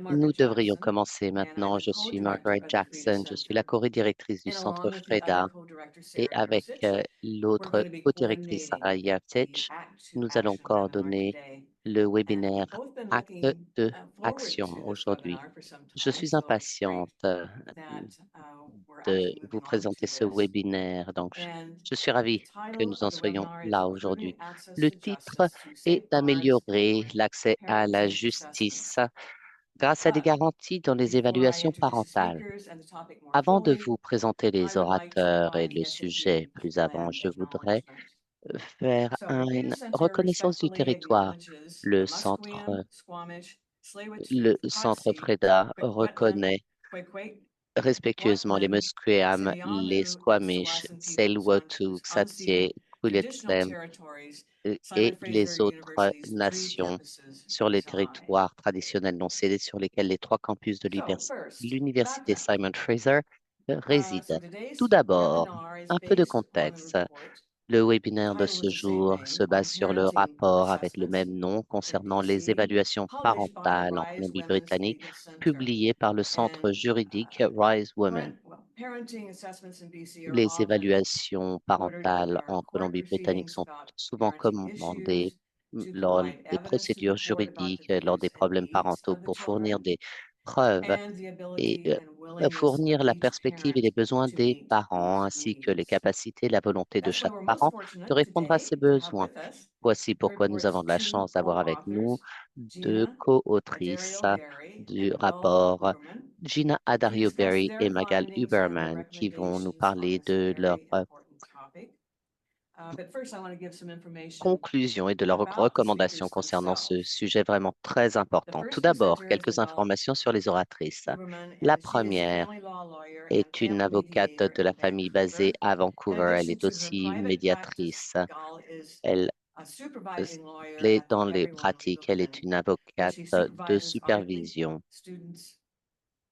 Nous devrions Jackson, commencer and I'm maintenant. the Je suis co-director Margaret of the Community Jackson. Je suis la Center. co-directrice du And Centre along with the other Freda co-director, et Sarah avec Grosich, we're l'autre going to be co-directrice Sarah coordinating the Yavtech, Act to nous allons Action webinar coordonner today. le And we've webinaire both been Acte looking de forward Action to this aujourd'hui. webinar for some Je time, suis so it's great impatiente that we're de actually vous moving on présenter to ce this. webinaire. Donc, And je suis the ravie que title nous of en the soyons webinar is là Improving aujourd'hui. Access Le to titre Justice to est Save Lives d'améliorer and l'accès à la Parenting justice Assessments. grâce à des But garanties dans les before I évaluations introduce the parentales. speakers and the topic more Avant de fully, vous présenter I les would like to orateurs et provide le the sujet SAU plus avant, plan je voudrais acknowledgement. faire So the Data une Center reconnaissance du respectfully territoire. acknowledges Le the centre, Musqueam, Squamish, le Tsleil-Waututh, centre Hodsey, Freda Wet'en, reconnaît Quaque, respectueusement les Whatland, Musqueam, les Sineamu, and Squamish, Salassen peoples on Tsleil-Waututh, whose Satie, unceded traditional Kwulettlem territories et Simon Fraser les autres University's three nations campuses sur les reside. territoires traditionnels non cédés sur lesquels les trois campus de So first, l'université background. Simon Fraser So résident. Tout today's d'abord, webinar is un peu de based on the contexte. report. Le The webinaire de title ce is the same jour name se base on sur le parenting rapport avec le assessments, même nom concernant les FAPC, évaluations published by parentales en Rise Women's Colombie-Britannique, Legal Center. publié par le centre And juridique Rise Women. parenting assessments in BC are Les often évaluations ordered parentales under en court Colombie-Britannique proceedings sont about souvent parenting commandées issues to lors provide des evidence to the procédures court about the juridiques, lors des views and problèmes needs parentaux of the pour fournir children des preuves and the et ability and willingness of fournir la each perspective et parent les besoins to des meet parents, these ainsi que les needs. capacités et la volonté de That's why chaque we're most parent de fortunate répondre à today ces to have besoins. with us Voici the pourquoi nous avons report's de la two chance d'avoir avec nous co-authors, deux Gina co-autrices Adario Berry du and Magal rapport, Uberman, Gina to discuss Adario-Berry et their Magal findings and their Uberman, qui vont nous recommendations on parler this de leur very important topic. But first, I want to give some information conclusions et de leurs about the recommandations speakers concernant ce themselves. sujet vraiment très The important. Tout first d'abord, presenter is quelques Magal informations sur les oratrices. Uberman, La and she is a première family law lawyer and est une family avocate mediator de la in famille basée Vancouver. à In Vancouver. Elle addition est to her aussi private practice, médiatrice. Magal is Elle a supervising lawyer plaide at dans the les Everyone Legal pratiques. Elle est Clinic, une where avocate she de supervises RP supervision. students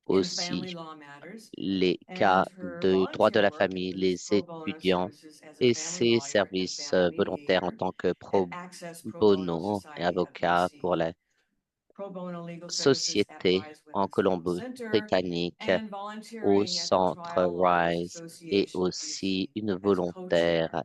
in family Aussi, law matters, les and cas her de droit de volunteer la work famille, includes les pro bono étudiants services as a et family ses lawyer and services family volontaires en mediator tant que at pro Access Pro Bono bono et Society of avocat pour BC, la pro bono legal services at société Rise en Women's Legal Center, Colombie-Britannique, and au volunteering at the centre Trial Lawyers RISE et Association of aussi BC une as a volontaire co-chair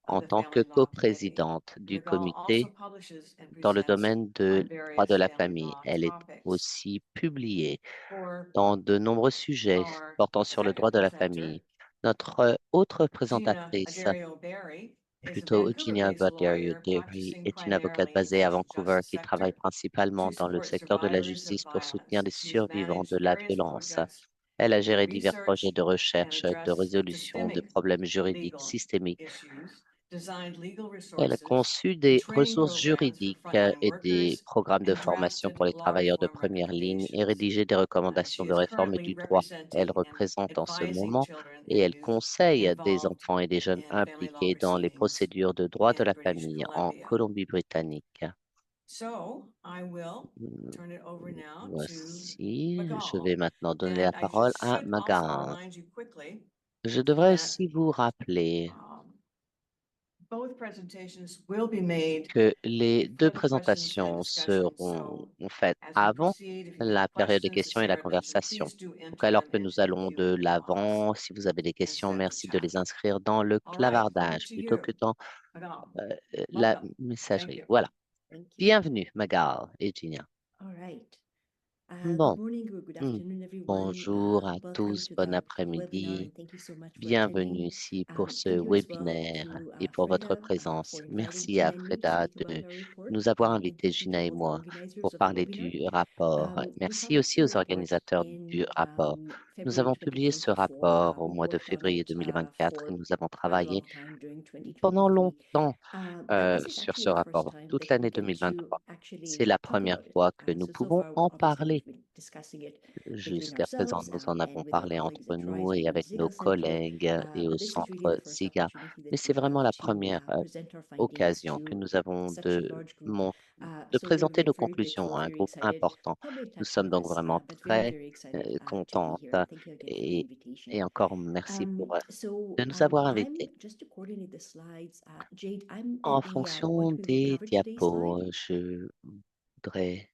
of en the tant que Family Law Committee. coprésidente du Magal also comité publishes and dans le presents domaine de on droit de various la family famille. law Elle est topics. aussi publiée For dans de nombreux sujets our portant sur le droit second de la presenter, famille. Notre autre Gina présentatrice, Adario Berry, is a plutôt Eugenia Vancouver-based Vadario lawyer Derry, practicing est une avocate primarily in the basée à social Vancouver justice qui travaille sector principalement to dans le support secteur de la survivors of justice pour soutenir violence. les She has survivants managed de la various violence. projects Elle a to géré divers projets research de and recherche de address résolution de systemic problèmes juridiques legal systémiques. issues, designed legal Elle a resources conçu and des training ressources programs for juridiques frontline et des workers, programmes de and formation drafted pour les law travailleurs de reform première ligne et recommendations. rédigé des recommandations She de is réforme currently du droit. Elle representing and représente en ce advising moment children et and elle youth conseille des involved enfants et des jeunes in family law impliqués dans les proceedings procédures de droit de in la British famille en Columbia. Colombie-Britannique. So I will turn it over now to Voici, je vais Magal. maintenant donner la And I just parole à should also Magan. remind you quickly Je devrais that aussi vous rappeler um, both presentations will be made que les deux before the questions and présentations discussion. seront So faites as we avant proceed, if you have la période des questions, as questions et la Sarah mentioned, conversation. please do Donc, enter alors them que nous into the allons de Q&A box l'avant, si vous avez des questions, instead of the merci de chat. les inscrire dans le All right, over clavardage to plutôt que you, dans Magal. euh, la Welcome. Thank messagerie. you. Voilà. Thank you. Bienvenue, Magal et Gina. All right. Good Bon, morning or good hmm, afternoon, everyone. bonjour à Welcome tous, to bon the webinar, après-midi. and thank you so much for Bienvenue attending. ici pour ce Thank you as well webinaire to et pour votre Freda présence. for inviting Merci à Gina and me to Freda speak about de our report, nous avoir and invités, thank you to Gina et all the moi, pour organizers of the parler webinar. du rapport. We Merci published aussi the aux report organisateurs du in rapport. Nous February avons publié ce 2024. rapport au We mois de worked on février it 2024 et for nous avons quite a travaillé long time during pendant 2023. longtemps But this is sur actually ce the first rapport, time toute that we l'année get to 2023. C'est actually la talk première about it. fois que nous So pouvons far, en obviously, parler. we've been discussing it between Jusqu'à présent, ourselves nous en avons and with our parlé colleagues entre at nous Rise et avec Women's nos Legal Center. collègues et au But this is really centre the first SIGA. opportunity Mais that c'est we vraiment have la to première present our findings occasion que to nous avons such a large group. de So we're présenter nos very conclusions grateful, à un very groupe excited, important. probably a Nous touch sommes donc nervous, vraiment but very, très very excited to be contentes here. And thank you again for the et, invitation. et encore merci So de nous avoir I'm invités. just to coordinate the slides. Jade, I'm En in a fonction what we will des cover today's slide. diapos, je voudrais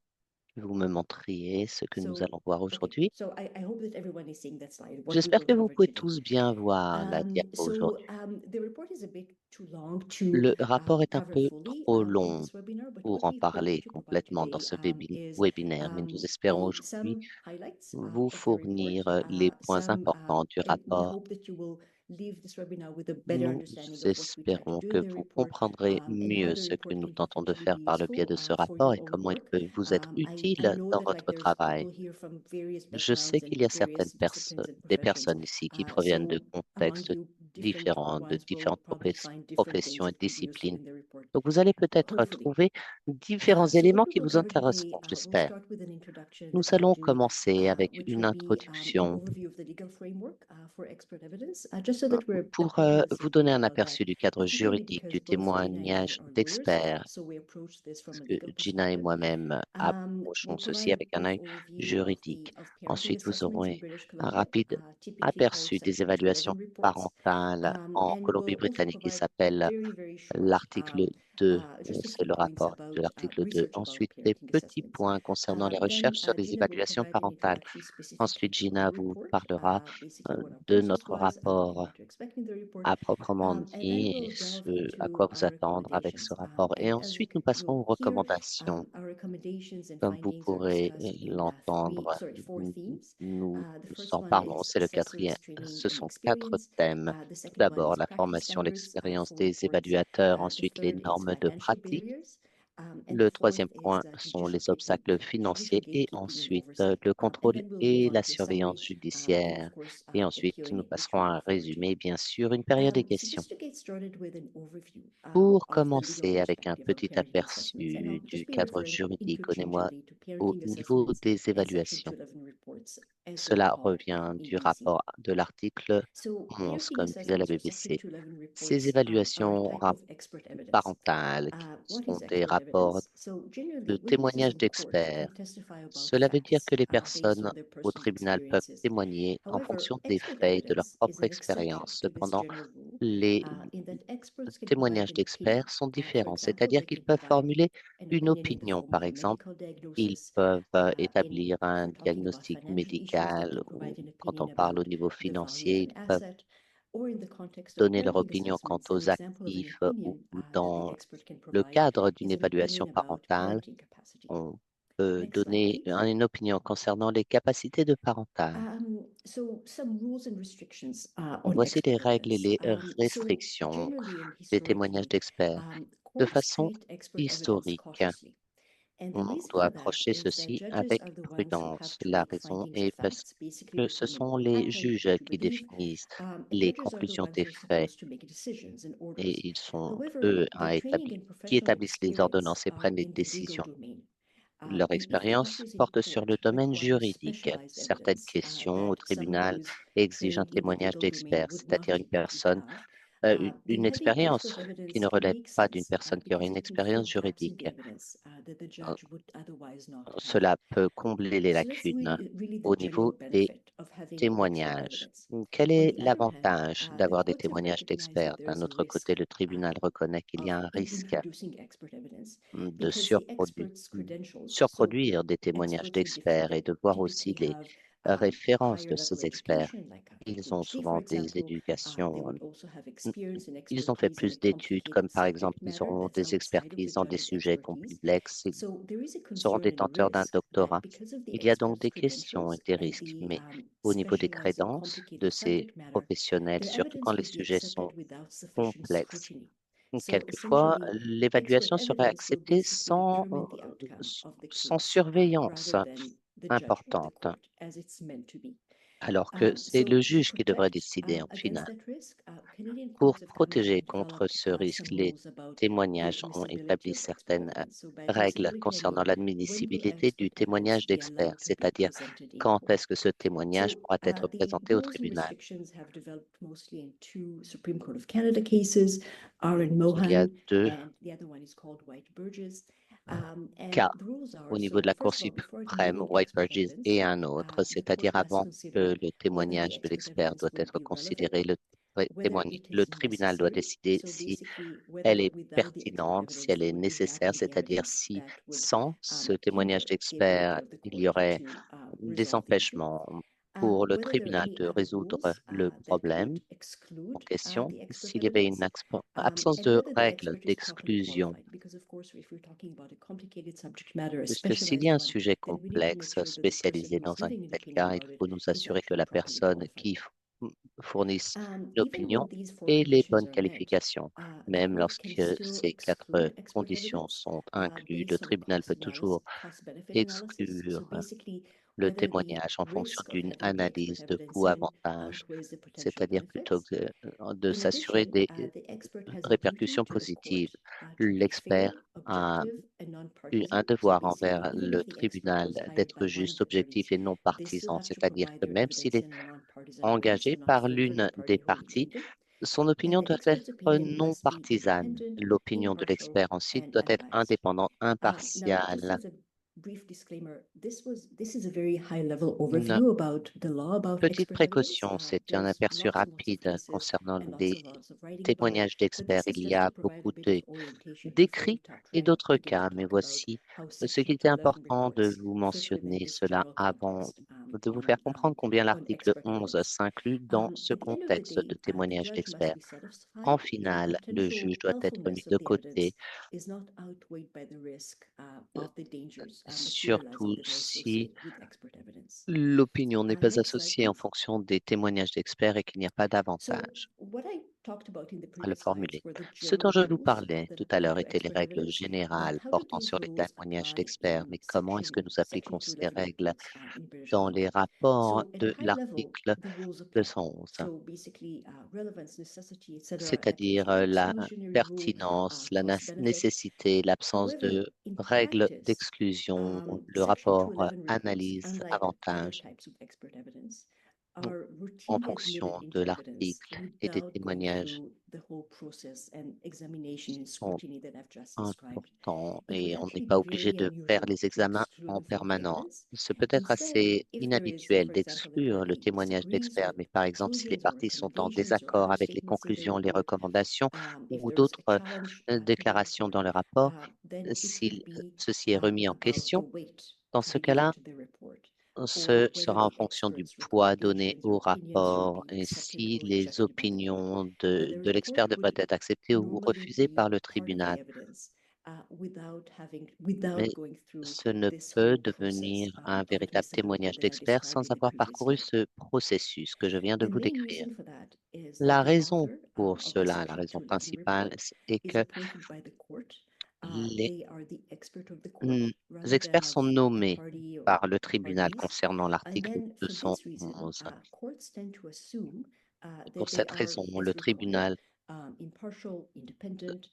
vous me montriez ce que nous So, allons voir okay. aujourd'hui. So I hope that everyone is seeing that slide, what we J'espère will que vous cover pouvez today. tous bien voir la diapo aujourd'hui. The report is a bit too long to Le rapport est un cover peu fully trop in long this webinar, but pour what en we hope parler to provide complètement dans today ce is webinaire, mais nous espérons aujourd'hui some highlights vous of the report. fournir les points importants du And we rapport. hope that you will leave this webinar with a better Nous understanding of what we try to espérons do que in the vous report comprendrez and how mieux the ce que report nous can tentons de potentially faire be par le biais useful de ce for rapport your et own comment il work. peut vous être I utile know dans that votre there's people travail. here from various Je sais backgrounds qu'il and y a various certaines disciplines and des professions. personnes ici qui proviennent de Among contextes you, different différents, de ones will différentes probably find different things professions et that will be useful disciplines. in the report. Donc, vous allez peut-être Hopefully. trouver différents So what éléments we qui will vous cover today, intéresseront, we'll j'espère. start with an introduction Nous allons to commencer avec which une will be an introduction overview of the legal framework for expert evidence, just so that we're pour all on the vous same donner page un about that. aperçu du cadre That's mainly juridique du because both Gina and I témoignage are lawyers, d'experts, so we approach this from parce a que legal Gina et perspective. moi-même approchons We'll ceci provide a avec un brief œil overview juridique. of parenting Ensuite, vous aurez assessments in British un Columbia, rapide typically called aperçu des Section 211 évaluations reports. parentales en And we'll also Colombie-Britannique qui provide s'appelle very short, l'article 2. just a C'est few le points rapport de about l'article 2. research about Ensuite, des parenting petits assessments. points concernant les Then recherches sur les Gina will évaluations provide an parentales. introduction specifically Ensuite, to the Gina vous report, parlera basically what our de process notre was and rapport what to expect in the report. à proprement And I dit et will delve ce à into quoi vous our attendre avec ce recommendations. rapport. Et ensuite, nous passerons aux You'll hear recommandations. our recommendations and Comme vous findings are pourrez discussed in l'entendre, four themes. nous The first en one parlons. is C'est le quatrième. assessors training Ce and sont quatre experience. thèmes. The Tout second one d'abord, is la practice formation, standards l'expérience for des reports. évaluateurs, The ensuite les third is normes de financial pratique. barriers. And Le the fourth troisième is point sont judicial les obstacles financiers et gatekeeping and ensuite oversight. le And contrôle then we'll move et on la to a summary surveillance and of judiciaire. course Et a ensuite, nous Q&A, which we passerons à look un forward to. résumé, bien sûr, une période des So questions. just to get started with an overview Pour of the legal commencer avec un perspective of petit parenting assessments, and aperçu I'll just du be cadre referring juridique, donnez-moi interchangeably to au parenting niveau assessments des and Section évaluations. 211 reports, as they're Cela called revient in du BC. rapport de l'article So 11, parenting comme disait la assessments or Section BBC. 211 Ces reports are a évaluations type of expert evidence. parentales qui What sont is des expert rapports evidence? So generally, de witnesses témoignages in court d'experts. can testify about Cela veut dire facts que les based personnes on their au personal tribunal peuvent experiences. témoigner en However, fonction des expert faits et de leur evidence is propre an exception expérience. to this Cependant, general rule les in that experts can provide témoignages an opinion. d'experts sont For différents, example, c'est-à-dire they qu'ils can peuvent provide formuler an une opinion in the opinion. form Par of a exemple, medical ils diagnosis. peuvent In, établir if un we're talking about diagnostic financial issues, they médical can ou provide an quand opinion on parle au about niveau the value of financier, an ils peuvent asset. Or in the context of donner leur parenting opinion quant assessments, an aux example of an actifs ou opinion that the dans expert can le provide cadre d'une is an évaluation opinion about parentale. parenting capacity. On peut Next slide, donner please. une opinion concernant les capacités de parental. So some rules and restrictions on Voici les expert règles et les evidence. So restrictions generally and des témoignages historically, d'experts. De courts façon treat expert evidence historique, cautiously. And the on reason doit for that approcher is that ceci judges avec are the ones who have prudence. to La make raison findings of est parce facts, basically que ce determine sont what les happened, what juges to qui believe, définissent and les judges are the conclusions ones des who are faits supposed to make decisions and orders. et ils sont However, eux their training and qui professional établissent les experience ordonnances et are prennent les in the legal décisions. domain. Leur And if the expérience issues in porte sur court le domaine require juridique. specialized Certaines evidence questions au that someone tribunal who's exigent un trained in the témoignage legal domain d'expert, would not c'est-à-dire une be able to personne, then une having expert expérience qui evidence ne can relève make pas d'une sense personne qui aurait because une it can fill expérience gaps in the juridique. evidence that the Euh, judge would otherwise not have. Cela peut combler les So that's lacunes really the au general niveau des benefit of having expert témoignages. evidence. Quel On est the other hand, l'avantage the d'avoir des courts have témoignages recognized that d'experts? there D'un is a autre risk côté, le tribunal reconnaît qu'il y a un in risque introducing expert evidence de because the expert's credentials, so surproduire des témoignages experts in different d'experts et de voir aussi typically les have références higher de level ces experts. education, like a Ils ont PhD, for souvent des example. They éducations, would also have n- experience and ils ont fait expertise in a plus d'études, complicated comme par subject exemple, ils matter auront that's des outside of the expertises dans des judge's sujets expertise. complexes, ils So there is a seront concern and a détenteurs d'un risk that doctorat. because of the Il y a donc expert's des questions credentials et des and risques, the mais au niveau des specialized and crédences de complicated ces subject matter, professionnels, their surtout quand evidence les would be sujets sont accepted without sufficient complexes, scrutiny. So quelquefois, essentially, expert l'évaluation serait evidence will acceptée basically determine the outcome of the sans case surveillance rather than the judge or the importante, court as it's meant to be. alors que c'est So le to juge qui devrait protect décider en against final. that risk, Canadian Pour courts have come in protéger and contre developed ce risque, some les rules about the témoignages ont admissibility établi of expert certaines evidence. So by règles admissibility, I concernant mean when will l'admissibilité du expert evidence témoignage be d'expert, allowed to be c'est-à-dire presented in quand court? est-ce que ce témoignage So pourra être the présenté au rules and tribunal. restrictions have developed mostly in two Supreme Court of Canada cases, Aaron Il y a Mohan, deux and the other one is called White Burgess. And cas the rules are, au niveau de so la Cour first of all, before I can suprême, get into White expert Burgess evidence, et un autre, the court c'est-à-dire must avant consider que le whether the témoignage de expert l'expert evidence doit would être be relevant considéré. Le témoigner. Le tribunal doit décider si elle est pertinente, si elle est nécessaire, c'est-à-dire si sans ce témoignage d'expert, il y aurait des empêchements pour le tribunal de résoudre le problème en question, s'il y avait une absence de règles d'exclusion. Puisque s'il y a un sujet complexe, spécialisé dans un tel cas, il faut nous assurer que la personne qui fournisse une opinion ait les bonnes qualifications. Même lorsque ces quatre conditions sont incluses, le tribunal peut toujours exclure le témoignage en fonction d'une analyse de coût-avantage, c'est-à-dire plutôt que de s'assurer des répercussions positives. L'expert a eu un devoir envers le tribunal d'être juste, objectif et non partisan, c'est-à-dire que même s'il est engagé par l'une des parties, son opinion doit être non partisane. L'opinion de l'expert ensuite doit être indépendante, impartiale. Une petite précaution, c'est un aperçu rapide concernant les témoignages d'experts. Il y a beaucoup d'écrits et d'autres cas, mais voici ce qui était important de vous mentionner cela avant de vous faire comprendre combien l'article 11 s'inclut dans ce contexte de témoignage d'experts. En finale, le juge doit être mis de côté, surtout si l'opinion n'est pas associée en fonction des témoignages d'experts et qu'il n'y a pas d'avantage à le formuler. Ce dont je vous parlais tout à l'heure étaient les règles générales portant sur les témoignages d'experts, mais comment est-ce que nous appliquons ces règles dans les rapports de l'article 211, c'est-à-dire la pertinence, la nécessité, l'absence de règles d'exclusion, le rapport analyse-avantage en fonction de l'article et des témoignages sont importants et on n'est pas obligé de faire les examens en permanence. Ce peut être assez inhabituel d'exclure le témoignage d'experts, mais par exemple, si les parties sont en désaccord avec les conclusions, les recommandations ou d'autres déclarations dans le rapport, si ceci est remis en question, dans ce cas-là, ce sera en fonction du poids donné au rapport et si les opinions de l'expert devraient être acceptées ou refusées par le tribunal. Mais ce ne peut devenir un véritable témoignage d'expert sans avoir parcouru ce processus que je viens de vous décrire. La raison pour cela, la raison principale, est que les experts sont nommés par le tribunal concernant l'article 211. Pour cette raison, le tribunal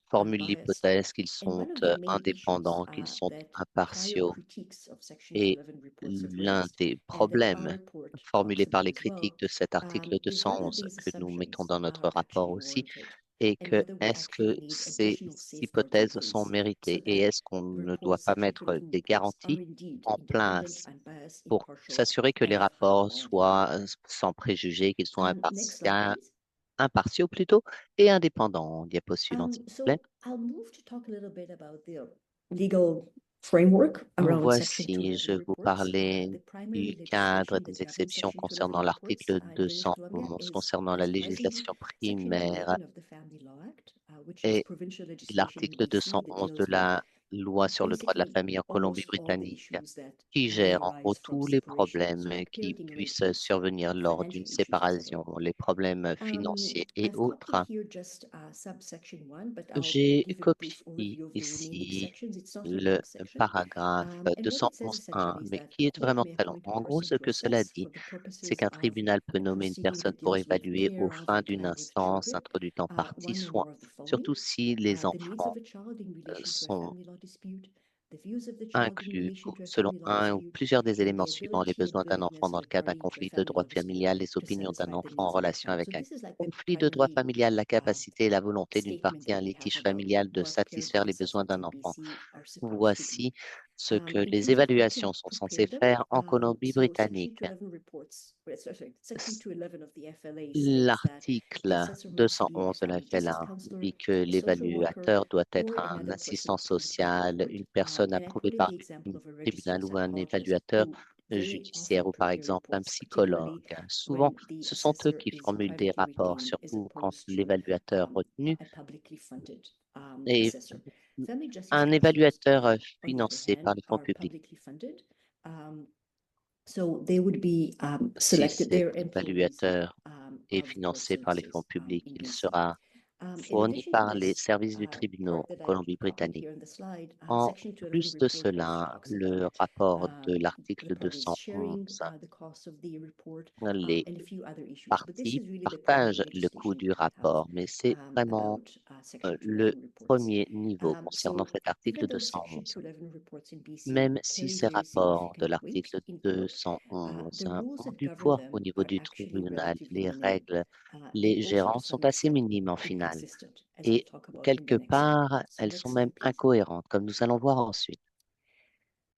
formule l'hypothèse qu'ils sont indépendants, qu'ils sont impartiaux. Et l'un des problèmes formulés par les critiques de cet article 211 que nous mettons dans notre rapport aussi est que est-ce que ces hypothèses sont méritées et est-ce qu'on ne doit pas mettre des garanties en place pour s'assurer que les rapports soient sans préjugés, qu'ils soient impartiaux plutôt et indépendants. Diapo suivante, s'il vous plaît. Voici, je vous parlais du cadre des exceptions concernant l'article 211, concernant la législation primaire et l'article 211 de la loi sur le droit de la famille en Colombie-Britannique, qui gère en gros tous les problèmes qui puissent survenir lors d'une séparation, les problèmes financiers et autres. J'ai copié ici le paragraphe 211.1, mais qui est vraiment très long. En gros, ce que cela dit, c'est qu'un tribunal peut nommer une personne pour évaluer aux fins d'une instance introduite en partie, soit surtout si les enfants sont inclus selon un ou plusieurs des éléments suivants, les besoins d'un enfant dans le cas d'un conflit de droit familial, les opinions d'un enfant en relation avec un conflit de droit familial, la capacité et la volonté d'une partie à un litige familial de satisfaire les besoins d'un enfant. Voici ce que In les terms of who can évaluations sont censées prepare them, faire en so Section Colombie-Britannique. 211 reports, Section S- 211 of the FLA states that the L'article assessor must be a 211 de la family justice FLA counselor, dit que a social worker, l'évaluateur doit or être un another person assistant approved by the social, court. une personne And I approuvée quoted par the example le of a registered tribunal ou un psychologist évaluateur who very judiciaire often ou par prepare exemple un reports, psychologue. particularly Souvent, when the ce sont eux assessor qui is formulent des privately rapports, retained as surtout quand opposed to l'évaluateur retenu a publicly funded est assessor. Family justice un counselors, évaluateur on the other financé par hand, les fonds are publics. publicly funded. So they would be Si selected, cet they're employees évaluateur est of court financé par les fonds services publics, in il BC. sera In fourni addition to par les this services du tribunal part en that I copied Colombie-Britannique. here on the slide, En Section 211 plus de report also cela, talks le about rapport de the l'article parties sharing 211, the cost of the report les and a few other issues. But this parties is really the primary partagent le coût legislation du that we have rapport, mais c'est vraiment about Section le 211 reports. premier niveau concernant So cet article even though Section 211. 211 reports in BC Même si carry ces very rapports de significant weight l'article in court, 211 the rules ont that du govern poids au them niveau are du actually tribunal, relatively les limited. règles, And les also to gérants some sont assez extent minimes en finale. inconsistent, as I'll Et talk about in quelque the next slide. part, So elles sont next même slide, please. incohérentes, comme nous allons voir ensuite.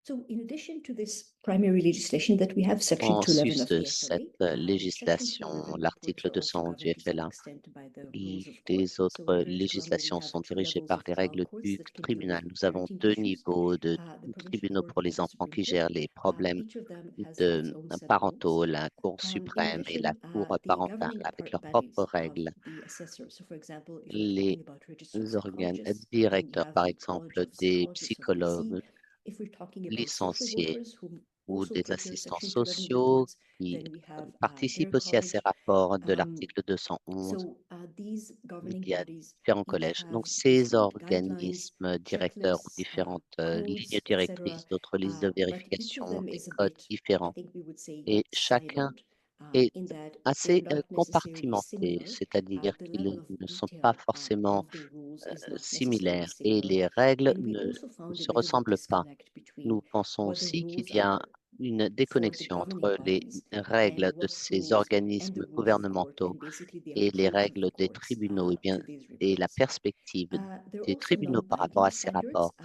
So in addition to this primary legislation that we have, Section En 211 sus of de the FLA, cette Section législation, 211 l'article reports are also 211 du governed to some FLA, extent by the rules of court. les So autres in British Columbia, we législations have sont two dirigées levels par of les trial règles courts du that can deal tribunal. with Nous avons parenting deux issues. niveaux de The provincial tribunaux court pour and les the enfants Supreme qui Court. gèrent les problèmes Each of them has its de own set of rules. parentaux, la Cour In suprême et la addition, Cour the parentale, governing avec leurs bodies propres of règles. the assessor. So, for example, if we're Les talking about registered organes psychologists, then we directeurs, have par the College exemple, of des Psychologists of BC. psychologues If we're talking about social licenciés workers who ou also des prepare assistants Section 211 sociaux reports, qui then we have their participent aussi à ces college. rapports de l'article 211. So these Il governing y a bodies différents each collèges. have Donc, ces distinct guidelines, organismes directeurs ou checklists, différentes codes, lignes etc. directrices, d'autres listes de But each of vérification, them des is a codes bit, I différents. think we would say, Et chacun siloed est in that they're assez not necessarily compartimenté, similar. c'est-à-dire The qu'ils level of ne sont pas detail forcément of the rules is not necessarily similaires et similar. les règles And we ne also found a se bit of a ressemblent pas. disconnect between Nous pensons what the aussi qu'il rules y a are une for the déconnexion governing entre les bodies règles and de what ces rules and the organismes rules of court gouvernementaux and basically the et les approach of règles the des courts tribunaux et bien to these et la reports. perspective There are des also tribunaux par rapport non-binding à ces standards. rapports.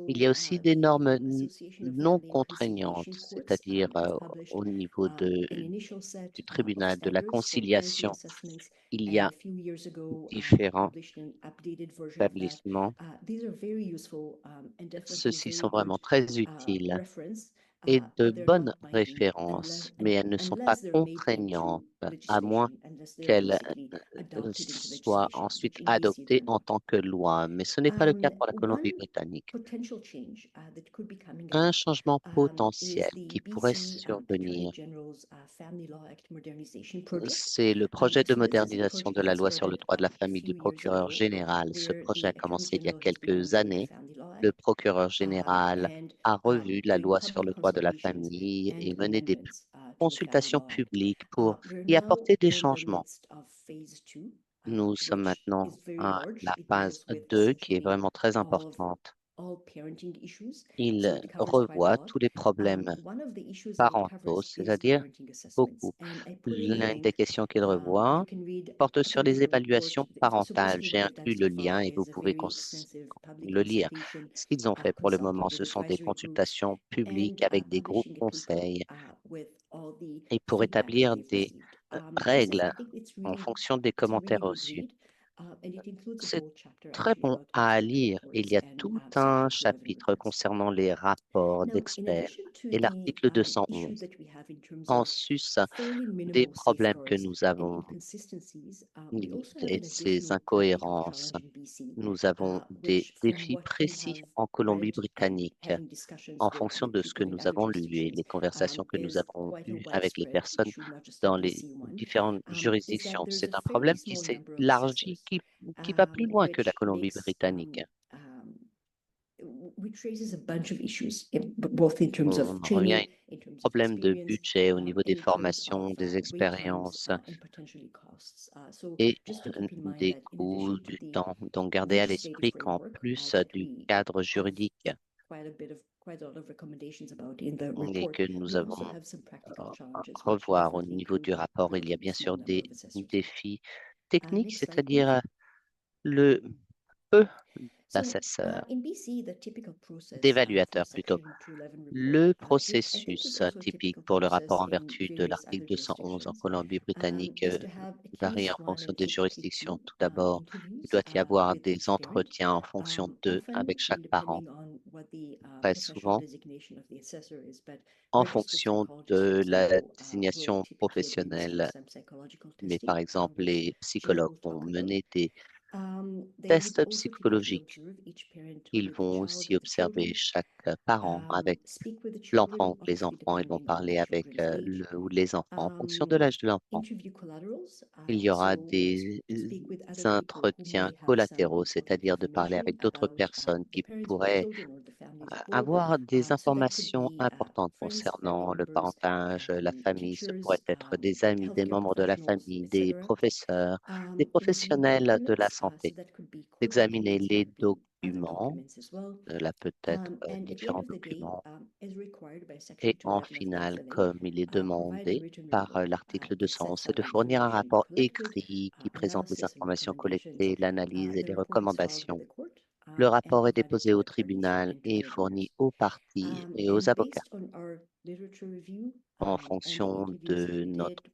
Il y a aussi des The normes Association of non Family and contraignantes, Conciliation Courts c'est-à-dire has published au niveau an initial set du of tribunal de la standards for parenting conciliation. assessments, Il y and a a few years ago différents published an updated version of that. établissements. These are very useful and definitely Ceux-ci sont very vraiment good très utiles reference, et de but they're not bonnes binding références, mais elles ne sont pas unless they're made contraignantes, into à moins legislation, unless they're qu'elles basically adopted into soient legislation, ensuite which in BC adoptées they're en not. tant que loi. Mais ce n'est pas le cas pour la One Colombie-Britannique. potential change that could be coming Un up changement is potentiel the qui pourrait BC Attorney survenir, General's Family Law Act Modernization Project. c'est le projet de So this is a modernisation de project la that loi sur le started droit de la a famille du few years procureur ago, général. Ce where projet the a Attorney commencé il y a General has been quelques reviewing the années. Family Law Le Act procureur général and a revu la doing loi sur public le droit de la consultations famille and et mené des amendments to the Family consultations Law Act. publiques pour We're y now apporter des in the changements. midst of phase 2, Nous sommes which maintenant is very à large. la It phase deals with 2 qui est essentially vraiment très all of importante. all parenting issues. So Il it covers quite a revoit lot. tous les problèmes One of the issues that it parentaux, covers is c'est-à-dire parenting assessments. beaucoup. And I put in the L'une des link. questions qu'il You revoit can read a porte sur copy of les the report. évaluations So parentales. basically, J'ai what they've done inclus so le far lien et vous is a pouvez very extensive public le lire. consultation, Ce qu'ils ont fait pour le moment, consulting ce with sont des advisory groups, consultations publiques and avec des groupes publishing a paper conseils with all the et pour feedback that établir they've des received. règles I think en fonction des it's a commentaires really good reçus. read, and it includes a C'est whole chapter très actually bon about à expert lire. Il reports y a and tout un Section 211 chapitre reports. concernant les rapports Now, in d'experts addition to et the l'article issue 211. that we have in terms En of sus fairly des minimal problèmes que safeguards nous and avons inconsistencies, we also have et an ces additional practical incohérences, challenge in BC, nous avons des which, from défis what we précis have en read and Colombie-Britannique having discussions en with fonction de ce que people in nous other avons lu et jurisdictions, les conversations que nous is avons quite a eues avec les widespread personnes issue, not just a dans les BC one, différentes is that juridictions. there's a C'est un fairly problème qui small number of s'élargit, assessors, qui va plus loin que la which makes Colombie-Britannique. which raises a bunch of issues, both in terms On of en revient à training, un in terms of problème de experience, budget au niveau and des in terms formations, of des wait times expériences and potentially costs. So et just to keep in mind des that in coûts, addition to du the temps. Donc, gardez à legislative l'esprit qu'en framework plus that du we cadre have juridique quite a lot of recommendations about in the et report, que nous we also avons have some practical à challenges which revoir au definitely niveau include du that rapport, il y a relatively bien small sûr number des of assessors. défis techniques, Next slide, please. c'est-à-dire le peu d'assesseurs, In BC, the typical process for d'évaluateurs plutôt. Section 211 Le report, I think processus is also a typique typical pour le process rapport en in vertu de various l'article other 211 en jurisdictions, Colombie-Britannique is to have at varie en least one fonction or des typically juridictions. two Tout d'abord, il interviews doit y avoir with des each parent. entretiens en fonction d'eux avec Often, chaque parent. depending on what the Très professional souvent, designation of the assessor is, but en registered fonction psychologists, for de la example, will désignation typically administer professionnelle. some psychological Mais testing, par exemple, which les Gina psychologues will vont talk about. mener des They would tests also typically psychologiques. observe each parent Ils with the vont child aussi or the observer children, chaque parent avec speak with the children, l'enfant ou les obviously enfants. Ils vont depending on the parler avec children's age. le ou les enfants en fonction de l'âge de l'enfant. Interview collaterals, Il y aura so des speak with other people who entretiens may have some collatéraux, c'est-à-dire de parler information avec d'autres about personnes the qui parents or the pourraient children or the families at work. avoir des So that could informations be importantes friends, family concernant le members, parentage, la famille. Ce pourrait teachers, être des amis, des healthcare membres de la professionals, famille, des etc. professeurs, des Review court professionnels de la documents, so santé. that could be court D'examiner documents, les could be other documents, documents as well. là peut-être And at the end différents of the day, documents. as required by Section Et en 211 of the finale, FLA, comme il est provide a demandé written par report l'article that 211, sets c'est out de the fournir un information rapport collected, écrit qui présente les analysis and informations recommendations. collectées, l'analyse et The les report is filed with recommandations. the court Le and rapport est provided déposé to au attorneys tribunal and to et lawyers. fourni aux parties et aux And avocats. based on our literature review En and the fonction interviews that de we did notre with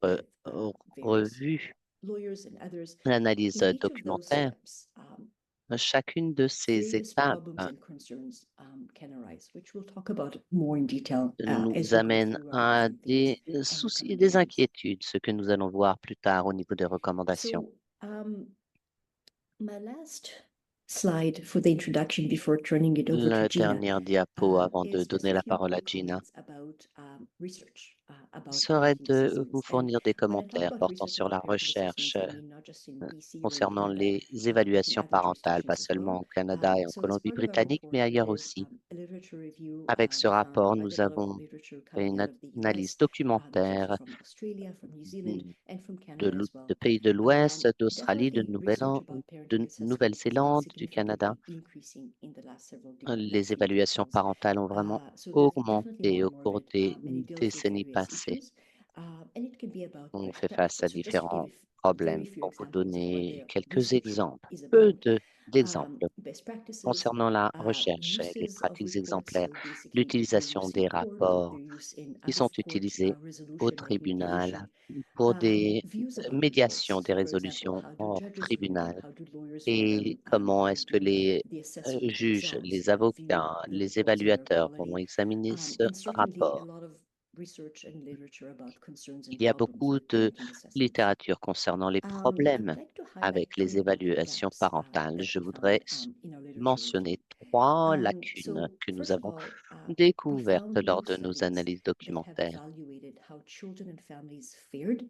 various revue, lawyers and others, l'analyse in each of those documentaire, steps, chacune de ces various étapes problems and concerns can arise, which we'll talk about more in detail nous as we go amène through our à different themes des and soucis et des recommendations. inquiétudes, ce que nous allons voir plus tard au niveau des recommandations. So, my last slide for the introduction before turning it over to La Gina dernière diapo avant de is just donner a la few parole à quick Gina comments about research about serait parenting de vous assessments. And fournir des when I talk commentaires about portant research sur about la parenting recherche assessments, I mean not just in BC or in concernant Canada, les but in évaluations other parentales, pas jurisdictions as well. seulement au Canada et en So as part of our Colombie-Britannique, report, mais we ailleurs did aussi. a literature review. Avec ce We found rapport, quite a nous lot of avons literature fait coming une out of the analyse US. There's also documentaire from Australia, from New Zealand, and from de, Canada as well. de pays de l'Ouest, d'Australie, Definitely, research about De parenting assessment is Nouvelle-Zélande, du Canada. significantly increasing in the last several Les évaluations decades. parentales ont vraiment So there's definitely more augmenté au and more of cours it, des and it deals with décennies various passées. issues. And it can be about On best fait face à practices. So just to différents give very problèmes. few Pour vous examples of what donner the quelques research exemples, is peu about. d'exemples Best practices, concernant la recherche et les uses of pratiques reports, exemplaires, so basically their l'utilisation use in des court, rapports their use in qui out sont of court utilisés au resolution or tribunal mediation, pour des views about reports. médiations, des So for example, résolutions how do hors judges read them? tribunal How do lawyers read them? et comment How est-ce que do les the assessors juges, themselves les view avocats, the les reports and their évaluateurs vont quality? examiner ce And certainly a rapport. lot of research and literature about concerns and Il y a problems beaucoup with de parenting assessments. littérature concernant les I'd problèmes like to highlight avec les three important évaluations gaps parentales. that Je we voudrais found in our literature review. mentionner trois lacunes So que nous first of avons all, we découvertes found lors no de nos studies analyses that have documentaires. evaluated how children and families fared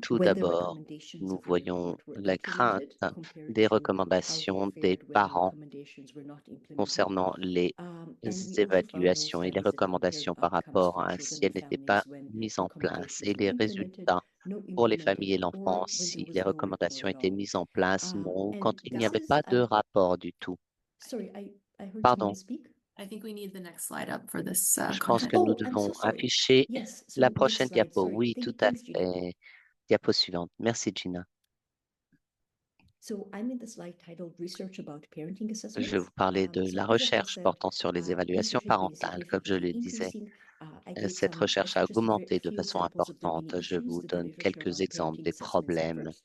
Tout when the d'abord, recommendations nous of the voyons report were la crainte implemented compared des to how they recommandations des fared when the parents recommendations were not implemented. concernant les And we also found no évaluations et les studies that compared recommandations par outcomes rapport for à children si elles and n'étaient pas families when mises en place recommendations et were les implemented, résultats no pour les implemented, familles et l'enfant or when there si was les no report recommandations at étaient all. mises en place, non, ou And quand il n'y this avait is, pas de rapport du tout. sorry, I heard Pardon, someone speak. I think we need the next slide up for this je pense content. que nous Oh, I'm so devons sorry. afficher Yes, la so next prochaine slide. diapo. Sorry. Oui, tout à Thanks, Gina. fait. Diapo suivante. Merci, Gina. So I'm in the slide titled Research about Parenting Assessments. Je vais vous parler de So la as I just recherche said, portant sur les évaluations research has been parentales. Comme je significantly le disais, increasing. I gave cette some, recherche a just a augmenté de few façon examples of the main importante. Je issues vous that the donne literature quelques about exemples parenting des assessments problèmes offered.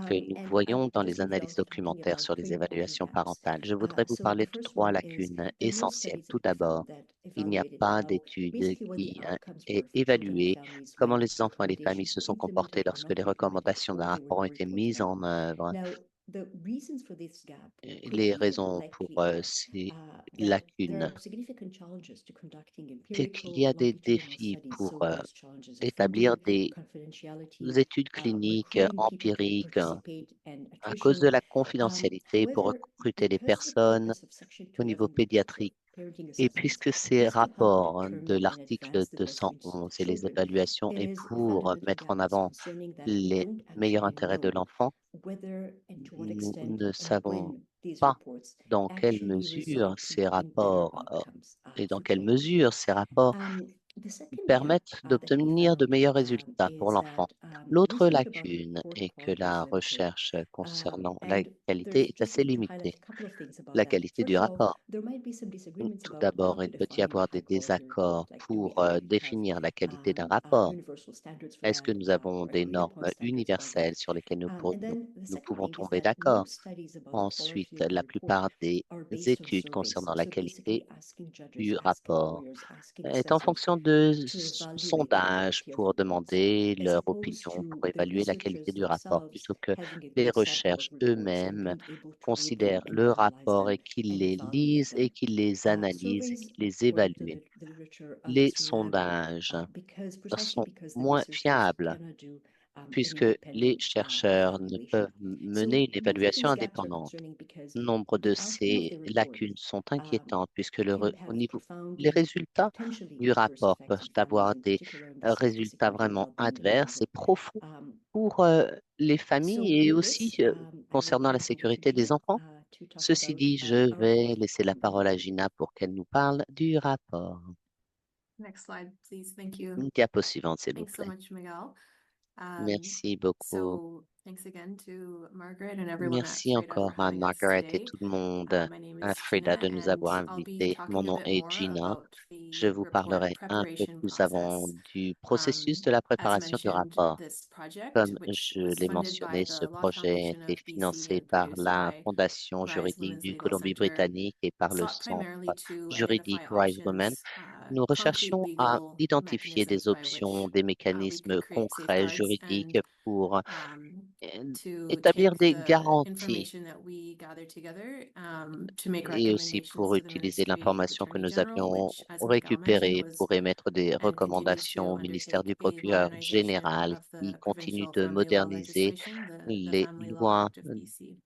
que nous And voyons dans I'd les just move analyses down to talking documentaires about sur les three important évaluations gaps. parentales. Je voudrais vous So parler the de first trois one is lacunes there are no essentielles. studies Tout that we found d'abord, that il n'y a evaluated pas how d'études basically what the qui outcomes aient were for children and évalué families comment when les enfants et les familles recommendations se were sont comportés implemented or lorsque not les implemented, recommandations d'un or they were rapport ont no été reports at mises all. en œuvre. Now, the reasons for this gap could Les be raisons pour likely are ces that there lacunes, are significant challenges to conducting c'est qu'il empirical y a des longitudinal défis studies. pour So those challenges are établir funding, des confidentiality, études cliniques recruiting people to empiriques participate, and à cause de attrition. la confidentialité pour However, recruter les because the personnes purpose of Section au niveau 211 reports or pédiatrique. parenting Et assessments puisque ces is to help rapports de determine in l'article advance the best interests of 211 the et les children, évaluations it est is pour fundamental mettre en gaps avant concerning that we les don't meilleurs actually intérêts de know l'enfant, whether and to what nous extent ne and savons when these pas reports dans quelle actually mesure result ces in better rapports outcomes et dans for quelle children. mesure ces rapports Um, The second gap permettent that we d'obtenir de found meilleurs résultats pour is l'enfant. that we L'autre thought about lacune fourth est que la quality literature. recherche concernant la And qualité there's est just assez like to highlight limitée. a couple of things about La that. qualité du First of all, rapport. there might be some disagreements Tout about how d'abord, to il peut y define avoir high des quality report. désaccords Like, do we pour have définir la qualité d'un rapport. universal standards for Est-ce que that nous avons or des agreed normes upon standards about that? universelles sur lesquelles And then the nous second pouvons thing is tomber that d'accord? most studies about the Ensuite, quality of a la report plupart des are based on études surveys. concernant la So qualité basically asking judges, du asking rapport lawyers, asking est en assessors fonction de to evaluate the sondages quality of pour reports, demander as leur opposed opinion, to pour the évaluer la qualité researchers du rapport, themselves plutôt que having a les good sample of recherches reports and eux-mêmes being able to review considèrent and le analyze rapport them et qu'ils and les evaluate lisent et them. qu'ils les analysent et Surveys, qu'ils les according to évaluent. the literature, are Les less reliable sondages precisely sont because the moins researchers fiables cannot do an puisque les independent chercheurs ne peuvent evaluation. mener So une both of évaluation these gaps are indépendante. concerning because Nombre de the outcome of ces the report lacunes sont um, inquiétantes puisque can au have niveau, les profoundly, résultats potentially du adverse rapport effects peuvent on families, avoir in des particular in the safety, résultats security, and vraiment well-being of adverses et children. profonds Um, pour les so familles et with aussi this, I will concernant la turn it over to sécurité des Gina enfants. to talk Ceci about dit, je our vais project laisser la and parole à Gina pour qu'elle nous parle du rapport. Next slide, please. Thank you. Une diapo suivante, s'il vous Thanks so plaît. much, Miguel. Merci beaucoup. So thanks again to Margaret and everyone at Merci Freda encore for à having us Margaret et today. tout le monde, My name à is Frida Gina, de nous and avoir I'll be invités. Mon talking a nom bit est more Gina. about Je the vous report parlerai un peu preparation plus avant process. du processus de la As préparation du mentioned, rapport. this project, Comme which je was l'ai funded by mentionné, the ce Law projet a Foundation été of BC financé and par produced la by Fondation Rise juridique Women's du Legal Center, Colombie-Britannique et par le sought Centre primarily to juridique identify Rise Women. options, Nous concrete recherchons à legal identifier des mechanisms by options, which des we could mécanismes create concrets safeguards juridiques and pour to établir take des the garanties information that we gather together to make et aussi recommendations pour to the utiliser Ministry of l'information que Attorney nous General, avions which, as Miguel mentioned, récupérée was pour émettre des and continues recommandations to au ministère du undertake a procureur modernization général of qui the continue provincial de family law moderniser legislation, the les Family Law lois Act of BC.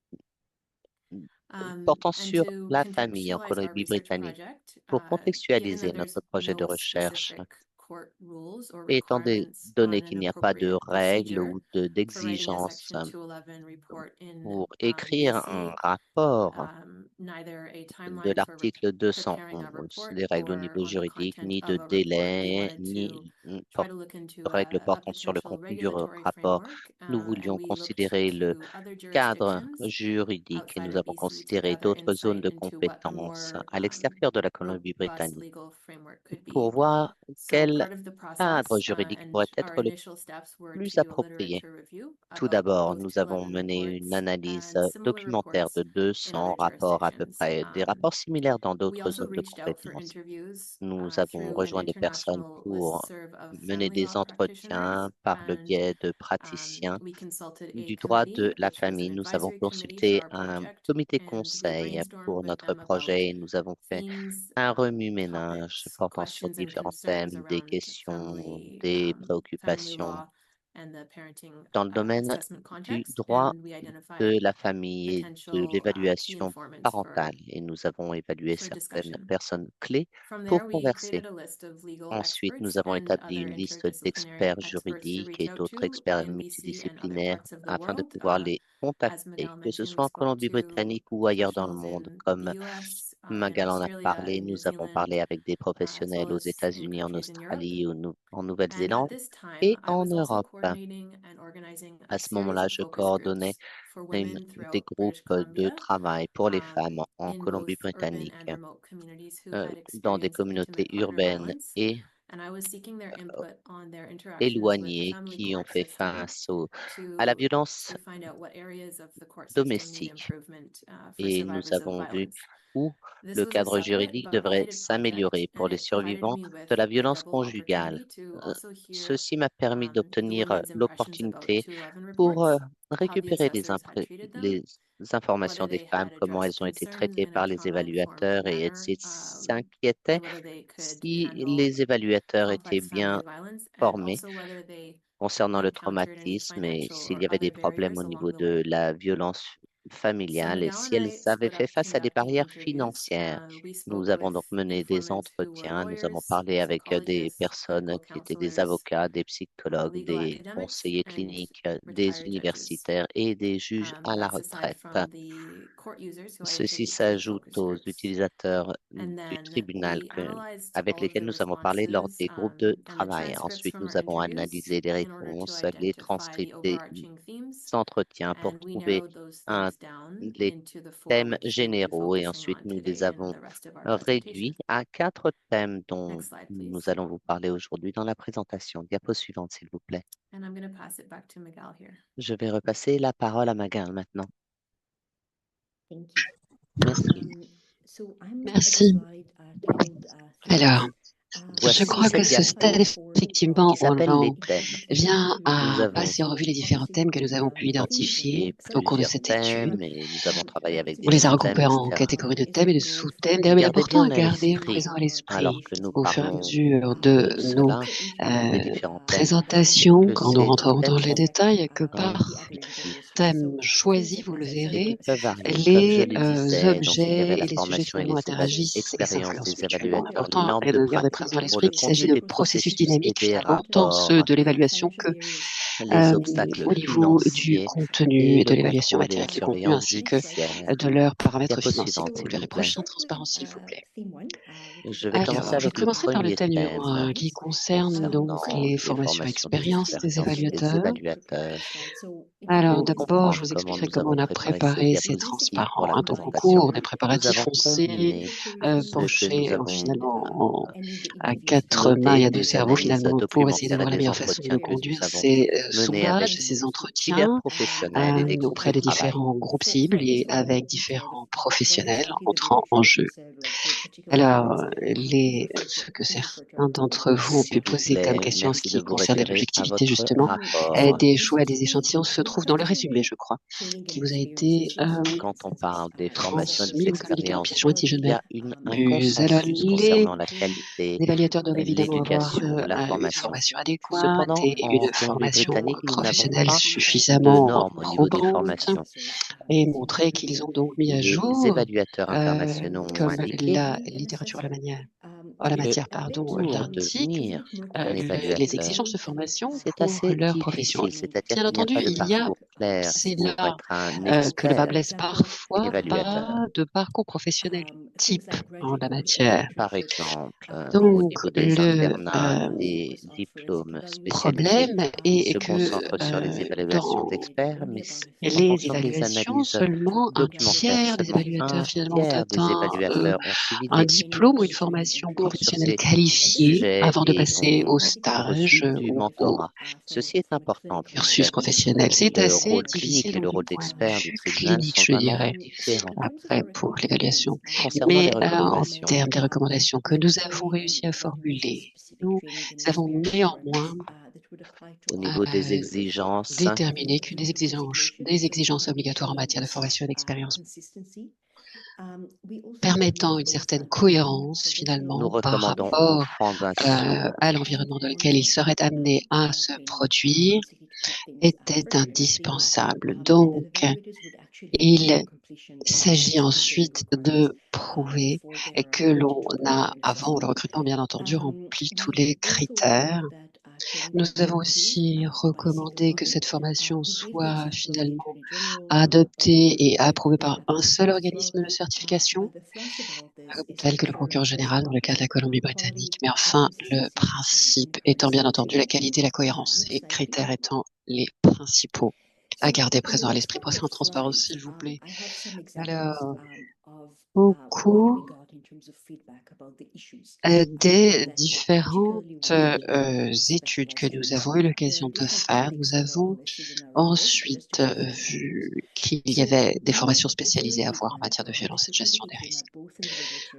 portant And sur to la famille en contextualize our research Colombie-Britannique. project, Pour given contextualiser that notre there's projet de no recherche, specific court rules or et étant requirements donné on qu'il an n'y a pas de appropriate règles procedure ou for writing a d'exigences Section 211 report in pour écrire un BC, rapport neither a de timeline for l'article preparing a 211 report des règles au or niveau on the juridique, content ni de of a report, we délai, wanted to ni try to look into règles a portant sur le potential contenu du regulatory rapport. framework, Nous and voulions we looked considérer le to other cadre jurisdictions juridique et outside nous of avons BC to considéré gather d'autres zones insight de into what a compétences more à l'extérieur de la robust Colombie-Britannique legal framework could pour be. voir So quel part of the cadre process juridique and pourrait our être le initial steps were to plus do a approprié. literature review Tout about d'abord, both nous avons 211 mené une reports analyse and similar documentaire de reports in 200 other rapports à peu jurisdictions. près, des rapports similaires dans We d'autres also zones de reached out for compétences. interviews Nous avons through an rejoint des personnes international pour listserv of mener family law des practitioners, entretiens par le and biais de praticiens we consulted a du droit committee, de la which was an famille. Nous avons advisory committee for consulté our un project, comité and we conseil brainstormed pour with notre them about projet et nous avons fait themes, un remue-ménage topics, portant sur questions, and différents concerns thèmes, des around questions, des family préoccupations law and the parenting dans le domaine assessment du context, droit and we de identified la famille et de potential key l'évaluation informants parentale. Et nous avons évalué for certaines discussion. personnes clés From pour there, we converser. created a list of legal Ensuite, nous experts avons and établi other une liste interdisciplinary d'experts experts to juridiques reach et out d'autres to experts in BC and other multidisciplinaires parts of the afin de world. pouvoir les As contacter, Miguel que ce mentioned, we soit en spoke to Colombie-Britannique ou ailleurs dans le professionals monde. in the Comme US, in Magal en a Australia, parlé, in New nous avons Zealand, parlé avec des as professionnels well aux as in États-Unis, en countries in Europe. Australie, en And at Nouvelle-Zélande this time, et I en was also Europe. coordinating and organizing À a ce series moment-là, of je focus coordonnais groups for women des throughout groupes British de Columbia, travail pour les femmes en in both urban Colombie-Britannique, and remote communities who had dans des experienced communautés intimate partner urbaines violence. et And I was seeking their input on their interactions with the éloignés family qui ont court fait system face à la to violence find out what areas of the court system need domestique. improvement for Et nous survivors of avons vu violence. où This le was a cadre separate juridique but devrait related project, s'améliorer pour and les it provided survivants me with de la a violence double conjugale. opportunity to also hear Ceci m'a permis the d'obtenir women's impressions about l'opportunité 211 pour reports, how the récupérer assessors had treated them, les informations whether des they femmes, had comment addressed elles ont été concerns traitées in a par les trauma-informed évaluateurs et manner, s'ils s'inquiétaient and whether they could si handle les évaluateurs étaient complex bien family violence, and formés also whether they concernant le encountered any traumatisme et financial s'il or y avait des other problèmes barriers au along niveau the de way. la violence familiales et Miguel si and elles I avaient split fait up face à des conducting barrières interviews. financières. We Nous spoke avons with donc mené des informants who were entretiens, nous avons lawyers, parlé avec des psychologists, personnes medical qui étaient des counselors, avocats, des psychologues, legal des academics, conseillers and cliniques, des retired judges. universitaires et des juges à la That's aside retraite. from the court users who I Ceci interviewed for the s'ajoute focus aux groups. utilisateurs And du then tribunal we analyzed avec all of lesquels the nous avons parlé lors responses des groupes de and the travail. transcripts Ensuite, from our nous avons interviews analysé les in order to réponses, les identify the transcripts des overarching themes. entretiens pour And we trouver narrowed those un, themes down les into the four thèmes which we will be généraux et focusing ensuite on nous les today and avons the rest of our réduits presentation. à 4 thèmes dont Next slide, nous please. allons vous parler aujourd'hui dans la présentation. Diapo suivante, s'il vous plaît. And I'm going to pass it back to Miguel here. Je vais repasser la parole à Magal maintenant. Thank you. Merci. So I'm at a Merci. slide, titled, Alors, je Voici crois cette que ce stade, diapo effectivement, qui s'appelle les on thèmes. vient Nous à avons passer en revue les différents thèmes que nous avons pu identifier identifié au cours de plusieurs cette étude. thèmes et nous avons travaillé avec On les a différents thèmes, regroupés en etc. catégories de thèmes et de sous-thèmes. D'ailleurs, il est Gardez important bien à à garder l'esprit, présent à alors l'esprit que nous au fur et à parlons mesure de de nos cela, des différents thèmes, présentations, que quand nous ces rentrerons dans thèmes les sont détails, que par intuitifs thème choisi, vous le et verrez, qu'ils peuvent varier. Comme je les le disais, donc il y avait objets la et les sujets formation et finalement les interagissent et expériences s'influencent des mutuellement. évaluateurs, L'important normes est de de garder présent à pratique pour l'esprit le qu'il s'agit contenu de des processus processus et dynamiques des finalement, tant ceux rapports, de l'évaluation que les obstacles au niveau du financiers contenu et de le l'évaluation contrôle et matière la du contenu surveillance ainsi que judiciaire. de leurs paramètres Diapo financiers, suivante, comme vous s'il le vous verrez. plaît. Prochaine transparence, s'il vous plaît. Je vais commencer Alors, je avec le commencerai par le premier thème numéro thème 1 qui concerne donc concernant les les formations formations expérience des d'expérience des évaluateurs. évaluateurs. Alors, Pour d'abord, je comprendre vous comment expliquerai nous comment avons on a préparé ces préparé ces diapositives pour la transparents. Donc, au cours présentation, des nous préparatifs, avons on s'est combiné ce que nous penché avons finalement à quatre mains et noté à deux des cerveaux analyses finalement pour essayer documentaires et d'avoir la des meilleure façon de entretiens que conduire nous avons ces menés avec sondages, ces divers entretiens professionnels et des groupes auprès de des travail. différents groupes cibles et avec différents professionnels entrant en jeu. Alors, ce que certains d'entre vous ont pu S'il vous poser comme plaît, question en ce merci de qui vous concerne référer à l'objectivité votre justement rapport. des choix des échantillons se trouve dans le résumé, je crois, qui vous a été Quand on parle des formations et des transmis ou communiqué. En pièce expériences, jointe, si je ne il y a un m'abuse. Alors, consensus concernant la qualité, les évaluateurs doivent évidemment avoir l'éducation ou la une formation. formation adéquate Cependant, et en une Colombie-Britannique, formation nous n'avons professionnelle pas de suffisamment normes au niveau des probante formations. et montrer qu'ils ont donc mis à Les jour, évaluateurs internationaux ont comme indiqué la littérature en la que matière pour l'indique, devenir un les évaluateur, exigences de formation c'est pour assez leur profession. difficile, c'est-à-dire Bien qu'il n'y a entendu, pas de il y a, parcours clair c'est pour là être un que le bas expert blesse parfois, évaluateur. pas de parcours professionnel type en la matière. Par exemple, au Donc, niveau des le internats, des diplômes spécialisés problème se est que concentrent sur les évaluations dans d'experts, mais se les concentrent sur des évaluations, analyses seulement un documentaires. tiers des Seulement un évaluateurs finalement ont tiers des atteint évaluateurs ont suivi un des diplôme ou une formation cours sur professionnelle ces qualifiée sujets avant de et passer ont au stage reçu du ou au mentorat. Ceci est important cursus puisque professionnel. C'est le assez rôle clinique difficile et donc le du rôle point de d'expert du vue tribunal clinique, sont je vraiment dirais, différents. après pour l'évaluation. Concernant les Mais en recommandations, termes des recommandations que nous avons réussi à formuler, nous avons néanmoins au niveau des euh, exigences, déterminé qu'une des exigences obligatoires en matière de formation et d'expérience permettant une certaine cohérence nous finalement par recommandons aux rapport fondations à l'environnement dans lequel il serait amené à se produire était indispensable. Donc, il s'agit ensuite de prouver que l'on a, avant le recrutement bien entendu, rempli tous les critères. Nous avons aussi recommandé que cette formation soit finalement adoptée et approuvée par un seul organisme de certification, tel que le procureur général dans le cas de la Colombie-Britannique. Mais enfin, le principe étant bien entendu la qualité et la cohérence, et critères étant les principaux à garder présent à l'esprit. Passez en transparence, s'il vous plaît. Alors, beaucoup des différentes études que nous avons eu l'occasion de faire, nous avons ensuite vu qu'il y avait des formations spécialisées à avoir en matière de violence et de gestion des risques.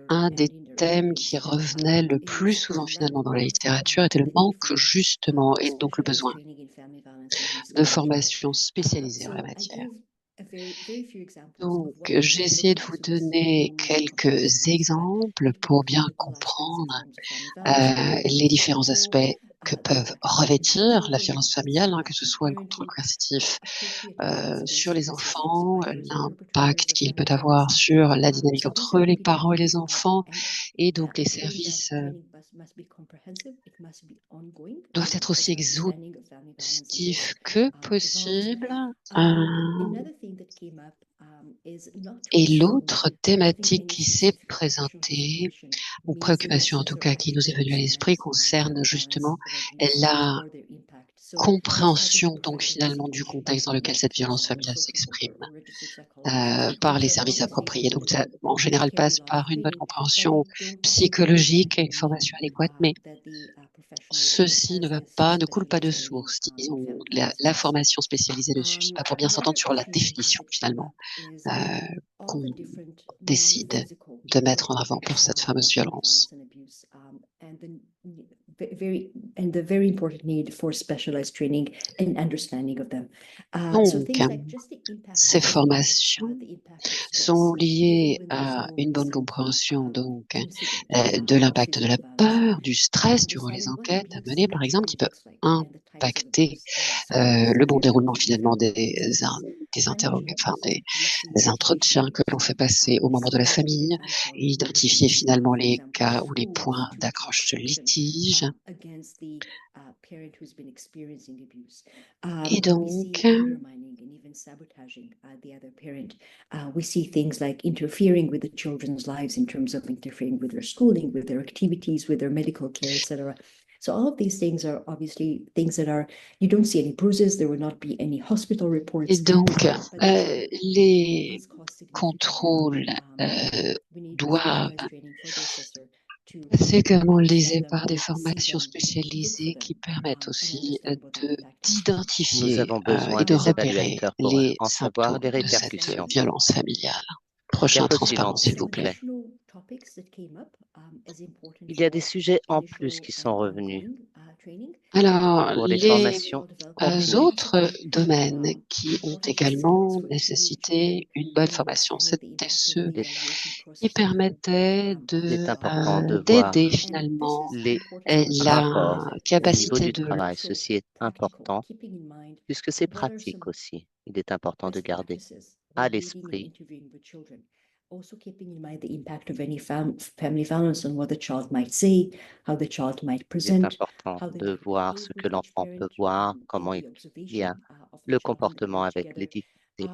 Un des thèmes qui revenait le plus souvent finalement dans la littérature était le manque justement et donc le besoin de formations spécialisées en la matière. Donc, j'ai essayé de vous donner quelques exemples pour bien comprendre les différents aspects que peuvent revêtir la violence familiale, que ce soit le contrôle coercitif sur les enfants, l'impact qu'il peut avoir sur la dynamique entre les parents et les enfants, et donc les services doivent être aussi exhaustifs que possible. Et l'autre thématique qui s'est présentée, ou préoccupation en tout cas qui nous est venue à l'esprit, concerne justement la compréhension donc finalement du contexte dans lequel cette violence familiale s'exprime par les services appropriés. Donc ça, en général, passe par une bonne compréhension psychologique et une formation adéquate, mais ceci ne coule pas de source. Disons, la formation spécialisée ne suffit pas pour bien s'entendre sur la définition finalement qu'on décide de mettre en avant pour cette fameuse violence. Donc, ces formations sont liées à une bonne compréhension donc de l'impact de la peur, du stress durant les enquêtes à mener, par exemple, qui peut impacter le bon déroulement finalement des entretiens que l'on fait passer aux membres de la famille, et identifier finalement les cas ou les points d'accroche de litige. Et donc, we see things like interfering with the children's lives in terms of interfering with their schooling, with their activities, with their medical care, etc. So all of these things are obviously things that are, you don't see any bruises, there will not be any hospital reports. Et donc, les contrôles doivent passer également lisés par des formations spécialisées qui permettent aussi d'identifier Nous avons besoin et de des repérer évaluateurs pour les en savoir symptômes les de cette répercussions. violence familiale. Prochain Diapo transparent, suivante, s'il s'il vous vous plaît. plaît. Il y a des sujets en plus qui sont revenus Alors, pour des les formations continues. autres domaines qui ont également nécessité une bonne formation, c'était ceux qui permettaient Il est important de voir d'aider finalement les la rapports au niveau capacité du de travail. Ceci est important puisque c'est pratique aussi. Il est important de garder à l'esprit also keeping in mind the impact of any family violence on what the child might say, how the child might il est present, important how they de voir ce que l'enfant peut voir, comment il y a le comportement avec les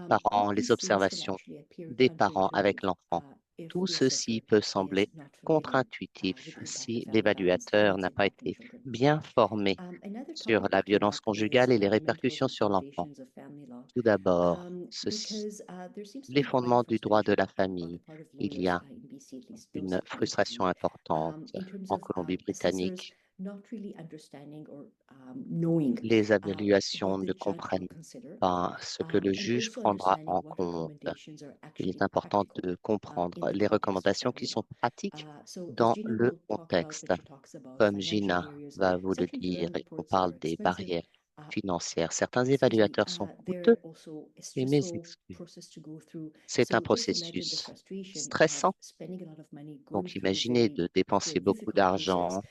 parents, les observations des parents avec l'enfant. Tout ceci peut sembler contre-intuitif si l'évaluateur n'a pas été bien formé sur la violence conjugale et les répercussions sur l'enfant. Tout d'abord, les fondements du droit de la famille. Il y a une frustration importante en Colombie-Britannique. Les évaluations ne comprennent pas ce que le juge prendra en compte. Il est important de comprendre les recommandations qui sont pratiques dans le contexte. Comme Gina va vous le dire, on parle des barrières financières. Certains évaluateurs sont coûteux et mes excuses. C'est un processus stressant. Donc, imaginez de dépenser beaucoup d'argent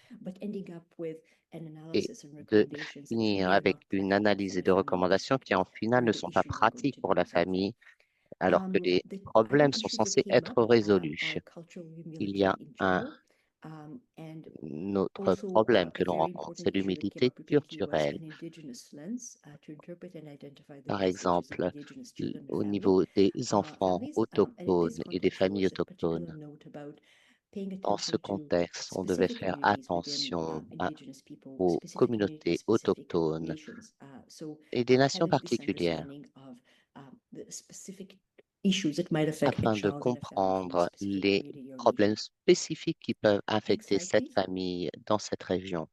et de finir avec une analyse et de recommandations qui, en final, ne sont pas pratiques pour la famille, alors que les problèmes sont censés être résolus. Il y a un autre problème que l'on rencontre, c'est l'humilité culturelle. Par exemple, au niveau des enfants autochtones et des familles autochtones. Dans ce contexte, on devait faire attention aux communautés autochtones et des nations particulières afin de comprendre les problèmes spécifiques qui peuvent affecter cette famille dans cette région.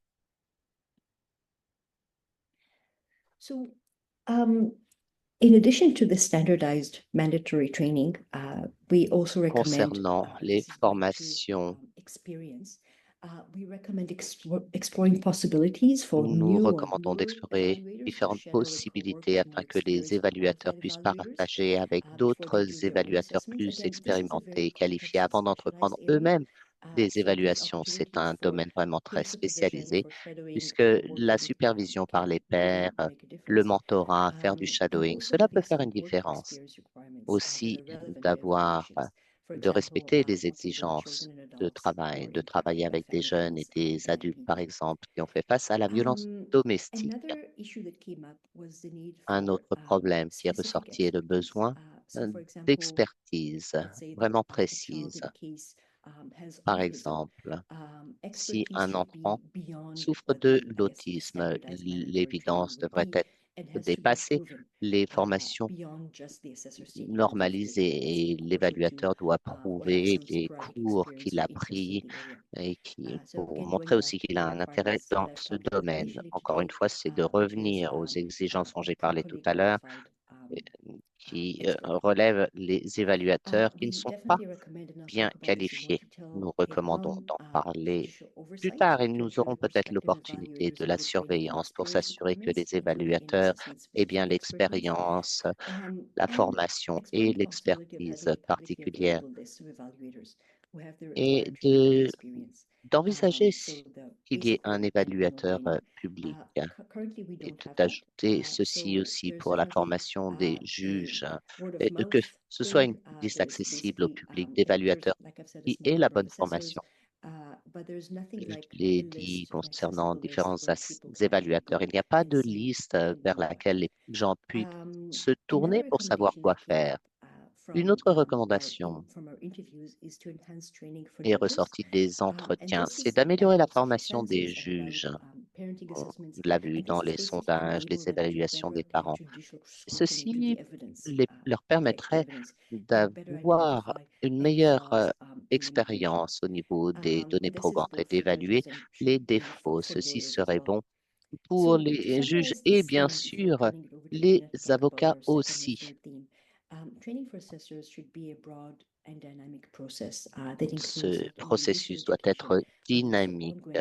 In addition to the standardized mandatory training, we also recommend concernant les formations. Nous recommandons d'explorer différentes possibilités afin que les évaluateurs puissent partager avec d'autres évaluateurs plus expérimentés et qualifiés avant d'entreprendre eux-mêmes des évaluations, c'est un domaine vraiment très spécialisé, puisque la supervision par les pairs, le mentorat, faire du shadowing, cela peut faire une différence. Aussi, de respecter les exigences de travailler avec des jeunes et des adultes, par exemple, qui ont fait face à la violence domestique. Un autre problème qui est ressorti est le besoin euh, d'expertise vraiment précise. Par exemple, si un enfant souffre de l'autisme, l'évidence devrait être dépassée, les formations normalisées et l'évaluateur doit prouver les cours qu'il a pris et pour montrer aussi qu'il a un intérêt dans ce domaine. Encore une fois, c'est de revenir aux exigences dont j'ai parlé tout à l'heure, qui relèvent les évaluateurs qui ne sont pas bien qualifiés. Nous recommandons d'en parler plus tard et nous aurons peut-être l'opportunité de la surveillance pour s'assurer que les évaluateurs aient bien l'expérience, la formation et l'expertise particulière et d'envisager qu'il y ait un évaluateur public et tout ajouter ceci aussi pour la formation des juges, et que ce soit une liste accessible au public d'évaluateurs qui ait la bonne formation. Je l'ai dit concernant différents évaluateurs, il n'y a pas de liste vers laquelle les gens puissent se tourner pour savoir quoi faire. Une autre recommandation est ressortie des entretiens, c'est d'améliorer la formation des juges. On l'a vu dans les sondages, les évaluations des parents. Ceci leur permettrait d'avoir une meilleure expérience au niveau des données probantes et d'évaluer les défauts. Ceci serait bon pour les juges et bien sûr les avocats aussi. Ce processus doit être dynamique.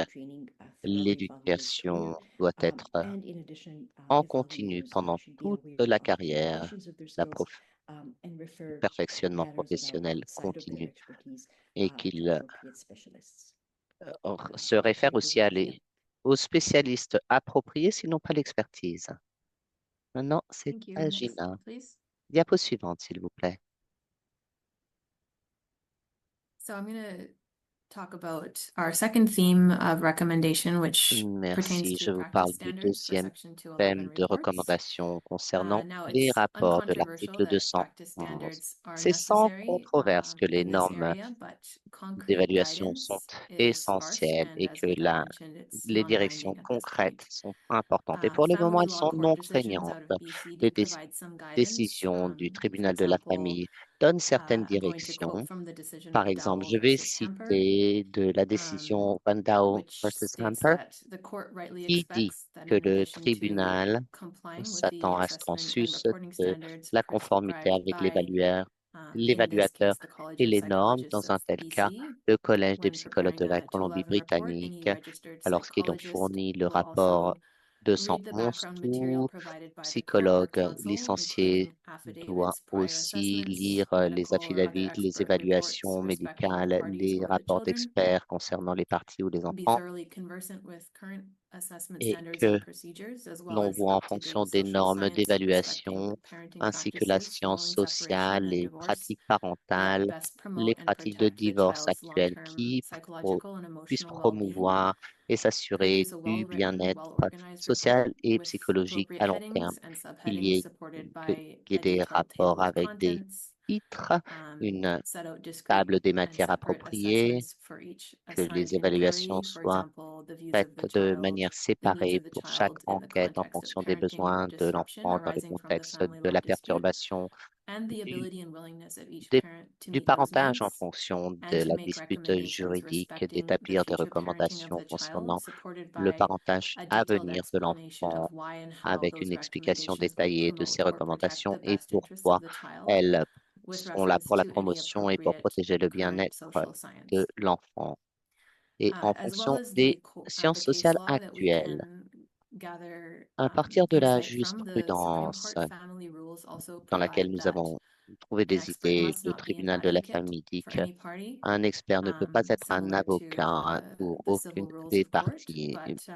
L'éducation doit être en continu pendant toute la carrière. La perfectionnement professionnel continu et qu'il se réfère aussi aux spécialistes appropriés, sinon pas l'expertise. Maintenant, c'est Thank you. à Next, Gina. please. Diapo suivante, s'il vous plaît. So I'm going to talk about our second theme of recommendation, which pertains Merci. to Je vous practice parle du standards for deuxième Section 211 thème de reports. recommandation concernant Now, les it's rapports de uncontroversial l'article that practice 211. standards are C'est sans necessary controverse que les in this normes area, but concrete d'évaluation sont guidance is sparse, essentielles and et as que Miguel mentioned, it's les directions non-binding at this concrètes point. sont importantes. Et pour le moment, Family elles law sont court non decisions craignantes. out of BC Les do provide some guidance. décisions du For tribunal de la example, famille donnent certaines I'm going to quote directions. from the decision Par of exemple, Dowell je vais versus Hamper, citer de la décision Van which versus states Hamper that the court rightly qui dit expects that que in le addition to tribunal complying with the s'attend à ce assessment and consensus reporting de standards la conformité prescribed avec by, in this l'évaluateur case, the College et of les normes. Psychologists Dans un of tel cas, BC, le Collège des when psychologues de preparing la a Colombie-Britannique, 211 report, any registered lorsqu'ils ont psychologist fourni le will also rapport read the 211, background material tout provided by the court or psychologue counsel, licencié including doit affidavits, prior aussi assessments, lire les medical or other affidavits, les expert reports évaluations respecting the médicales, parties les or the rapports children, d'experts concernant les parties ou les be enfants, thoroughly conversant with current assessment et standards que and procedures, as well l'on as voit en fonction up-to-date des social normes science respecting d'évaluation, parenting ainsi que la practices science following separation sociale, and les divorce pratiques that parentales, best les promote and pratiques de protect the divorce child's actuelles long-term qui psychological and puissent emotional well-being. promouvoir et s'assurer Produce a du well-written, bien-être well-organized report social et with psychologique appropriate à long terme. headings and Il subheadings y ait, supported qu'il by y ait a des detailed table rapports of avec des contents, titres, une set out discrete table des and matières separate appropriées, assessments for each que assigned les évaluations inquiry, for soient example, the views of the faites de child, manière the needs séparée of the pour chaque child in the enquête en context of fonction des parenting besoins de disruption l'enfant dans le arising from the contexte family de law la dispute, perturbation and the du, ability and willingness of each des- parent to du meet those parentage en needs, fonction and de to la make dispute recommendations juridique, respecting the d'établir des future parenting of recommandations the child, concernant supported le by parentage a à detailed venir de explanation l'enfant of why and how avec those une explication recommendations will détaillée de promote ces or protect recommandations the et best interests of pourquoi the child, elles with sont là reference pour la to any promotion et pour appropriate protéger le current bien-être social de science, l'enfant et en as well fonction as des the sciences case sociales law that we actuelles. can gather À partir de la insight from. The Supreme jurisprudence Court Family Rules also dans laquelle provide nous that avons trouver An des expert idées. must Le not be an tribunal de la advocate famille dit for any party, qu'un expert ne peut pas être un similar to avocat pour the civil aucune rules des of court, parties. but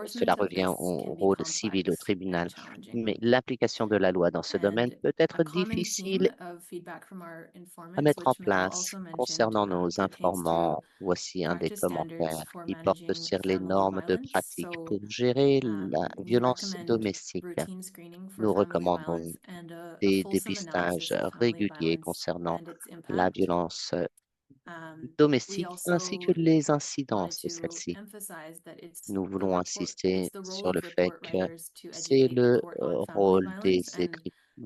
Cela enforcement of revient this au can be rôle civil au complex and tribunal. challenging. Mais l'application de la loi dans ce domaine And peut a être common theme difficile of feedback from our à informants, mettre en which Mikhail place also mentioned, concernant nos pertains to informants. Voici un des practice standards commentaires for qui porte managing sur les family normes de violence. pratique So, pour gérer la we violence recommend domestique. routine screening for Nous family recommandons violence and a des fulsome dépistages analysis of family réguliers violence concernant and its la impact. violence We domestique ainsi que also les wanted incidences de to celle-ci. emphasize that Nous voulons it's insister the role sur of le fait report que writers to c'est educate the le court on family rôle des violence, and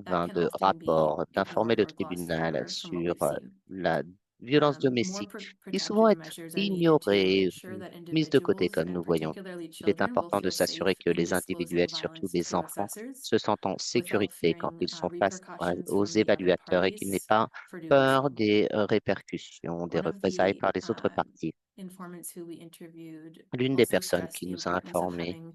that écrivains can de often be rapport d'informer ignored le or glossed tribunal over from what sur we've seen. la violence More domestique qui souvent protective est measures are needed to ignorée ensure ou that mise de côté individuals, comme and nous voyons. particularly Il est children, will important de feel s'assurer safe que in les disclosing individuels, surtout violence les to enfants, assessors se sentent en without sécurité quand fearing ils sont face repercussions aux from the other évaluateurs et qu'ils n'aient parties pas for doing peur so. des répercussions, des One of représailles the par les autres parties. informants who we interviewed L'une des also personnes stressed qui the nous a importance of informés having a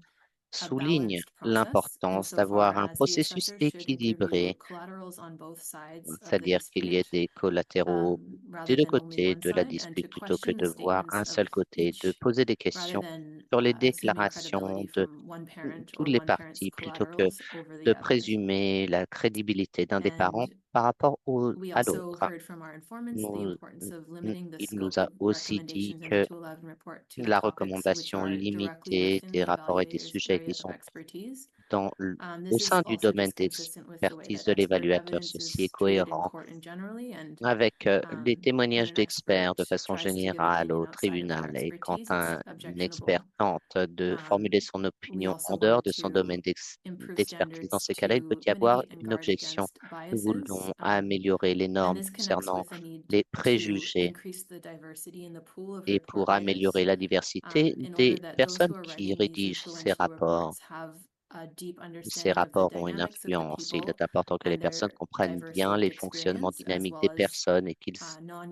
souligne balanced process l'importance insofar d'avoir un as the processus assessor should interview équilibré, collaterals on both sides of the c'est-à-dire qu'il y ait dispute, des collatéraux des rather deux than only côtés one de la side, and to dispute plutôt que question the de voir un statements of seul côté, de each poser des rather questions than sur les assuming credibility déclarations de from one parent toutes or les one parent's parties plutôt que collaterals over de the others. présumer la crédibilité d'un des parents And par rapport we à also l'autre. heard from our informants the Nous- importance of limiting the il nous scope a of aussi dit recommendations in the que 211 report to la topics which recommandation are directly limitée within des the rapports et des evaluator's sujets qui area of sont expertise. au This is sein du also domaine just consistent with the way d'expertise that de expert l'évaluateur. evidence Ceci est is treated in cohérent court and generally, and avec les when témoignages an d'experts de expert façon tries to give générale opinion au outside of our tribunal. Et quand expertise, it's un expert objectionable. tente de formuler son We opinion also en dehors wanted de son to domaine improve d'expertise, dans standards ces cas-là, il peut to y avoir mitigate and une guard objection. against Nous biases. voulons améliorer les And normes this connects concernant with a need les to préjugés increase the diversity in the pool of et report pour améliorer writers, la diversité in order des that those personnes who are qui writing these rédigent ces influential rapports. reports have a deep Ces understanding of the rapports ont une dynamics of the influence. Il people est important que les and personnes their comprennent diverse bien lived les fonctionnements experience, as dynamiques well des as personnes et qu'ils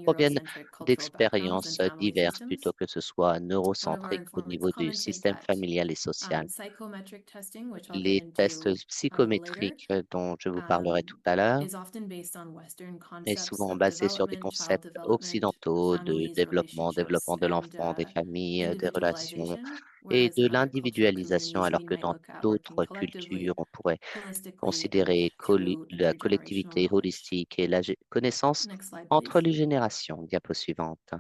proviennent non-Eurocentric cultural backgrounds and d'expériences family diverses plutôt systems. que ce soit One of our neurocentrique au informants niveau du commented système that familial et social. psychometric testing, which I'll get Les tests into a little later, psychométriques dont je vous parlerai tout à l'heure is often based on Western est concepts souvent of basé sur des development, child concepts development, occidentaux de families, développement, relationships, développement de and l'enfant, des familles, des relations individualization, et whereas de in other cultural l'individualisation, communities, alors we que might dans look at working d'autres cultures, collectively, on pourrait holistically, and considérer through la intergenerational collectivité knowledge. holistique et la connaissance Next slide, entre please. les générations. Diapo suivante.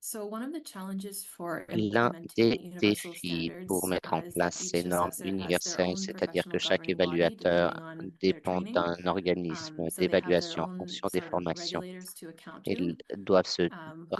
So one of the challenges for L'un implementing des universal défis pour standards mettre en is that place ces each normes assessor has their universelles, own c'est-à-dire que professional chaque governing body évaluateur depending on their dépend training. d'un organisme So they have their d'évaluation en own fonction des sort of formations. regulators to account Ils to, doivent se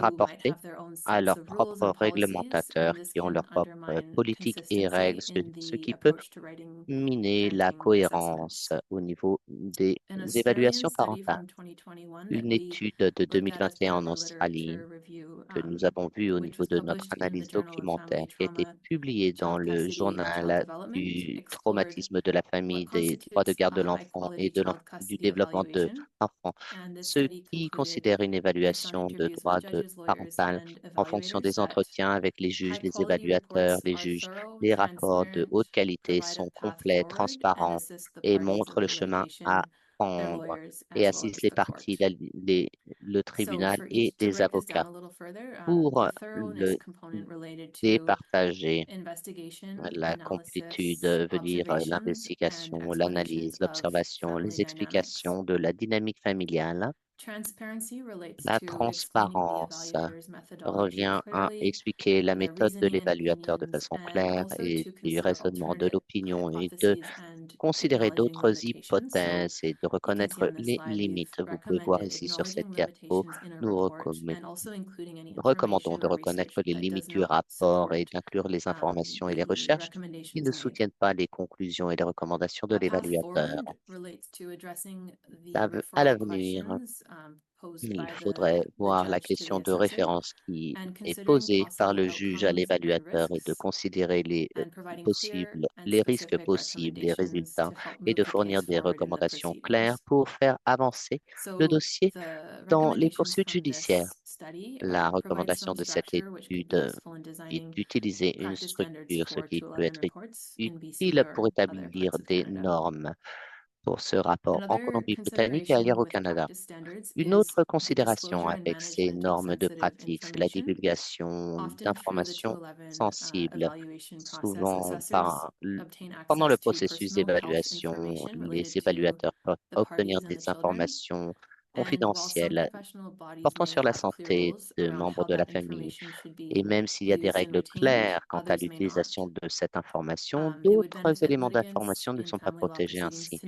who might rapporter have their own à sets leurs of rules propres and policies, réglementateurs and this qui ont can leurs propres undermine politiques et règles, consistency in ce the qui peut approach to writing miner la parenting cohérence assessments. au niveau des An Australian évaluations study parentales. from 2021 that Une we étude de looked at as 2021 part en of our Australie literature review, que nous avons vue au which niveau was de notre published in the analyse Journal of documentaire, Family qui a été Trauma, publiée dans Child le Custody and Child journal Development, du explored traumatisme de la what famille, des droits de constitutes garde a de l'enfant et high-quality de child du custody développement de evaluation. l'enfant. And this Ceux study qui concluded, considèrent une based on évaluation de interviews droits with de judges, lawyers, parental and en fonction evaluators, des that entretiens avec les juges, les high-quality évaluateurs, reports les are juges, thorough, les rapports de haute transparent, qualité provide a sont path complets, forward, and transparents assist the et parties montrent of le the chemin à litigation, their prendre lawyers, et as well assistent as les the parties, court. le So tribunal for et each, to des break this down avocats a little further, pour the thoroughness le component related to départager. investigation, La complétude analysis, veut dire observations, and l'investigation, explanations l'analyse, of l'observation, family les dynamics. explications de la dynamique familiale. Transparency relates La to explaining the transparence evaluator's methodology revient à clearly, expliquer la their méthode de reasoning and l'évaluateur de opinions, façon and claire also et to du consider raisonnement, de alternate l'opinion et de hypotheses and considérer acknowledging d'autres limitations. So hypothèses et de you can see reconnaître on this les slide, we've limites. Vous pouvez voir recommended ici sur cette acknowledging diapo, limitations in a nous report and also including any recommandons information de or reconnaître research les that limites does du not rapport et support d'inclure les informations et les the recherches qui recommendations ne made. soutiennent pas les conclusions et les recommandations de A path l'évaluateur. forward relates to addressing the À referral l'avenir, questions Il faudrait voir la question de référence qui est posée par le juge à l'évaluateur et de considérer les risques possibles, les résultats et de fournir des recommandations claires pour faire avancer le dossier dans les poursuites judiciaires. La recommandation de cette étude est d'utiliser une structure, ce qui peut être utile pour établir des normes pour ce rapport en Colombie-Britannique et ailleurs au Canada. Une autre considération avec ces normes de pratique, c'est la divulgation d'informations sensibles. Souvent, pendant le processus d'évaluation, les évaluateurs peuvent obtenir des informations confidentielles portant sur la santé de membres de la famille. Et même s'il y a des règles claires quant à l'utilisation de cette information, d'autres éléments d'information ne sont pas protégés ainsi.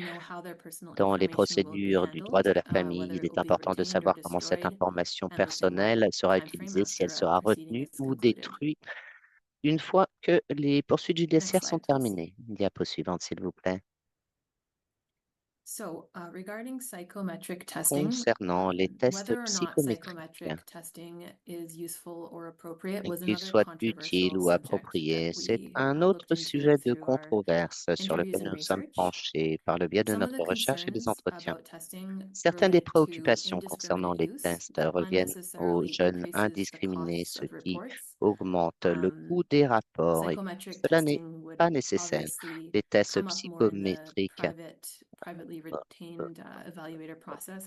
Dans les procédures du droit de la famille, il est important de savoir comment cette information personnelle sera utilisée, si elle sera retenue ou détruite une fois que les poursuites judiciaires sont terminées. Diapo suivante, s'il vous plaît. Concernant les tests psychométriques, qu'ils soient utiles ou appropriés, c'est un autre sujet de controverse sur lequel nous nous sommes penchés par le biais de notre recherche et des entretiens. Certaines des préoccupations concernant les tests reviennent aux jeunes indiscriminés, ce qui augmente le coût des rapports et cela n'est pas nécessaire. Les tests psychométriques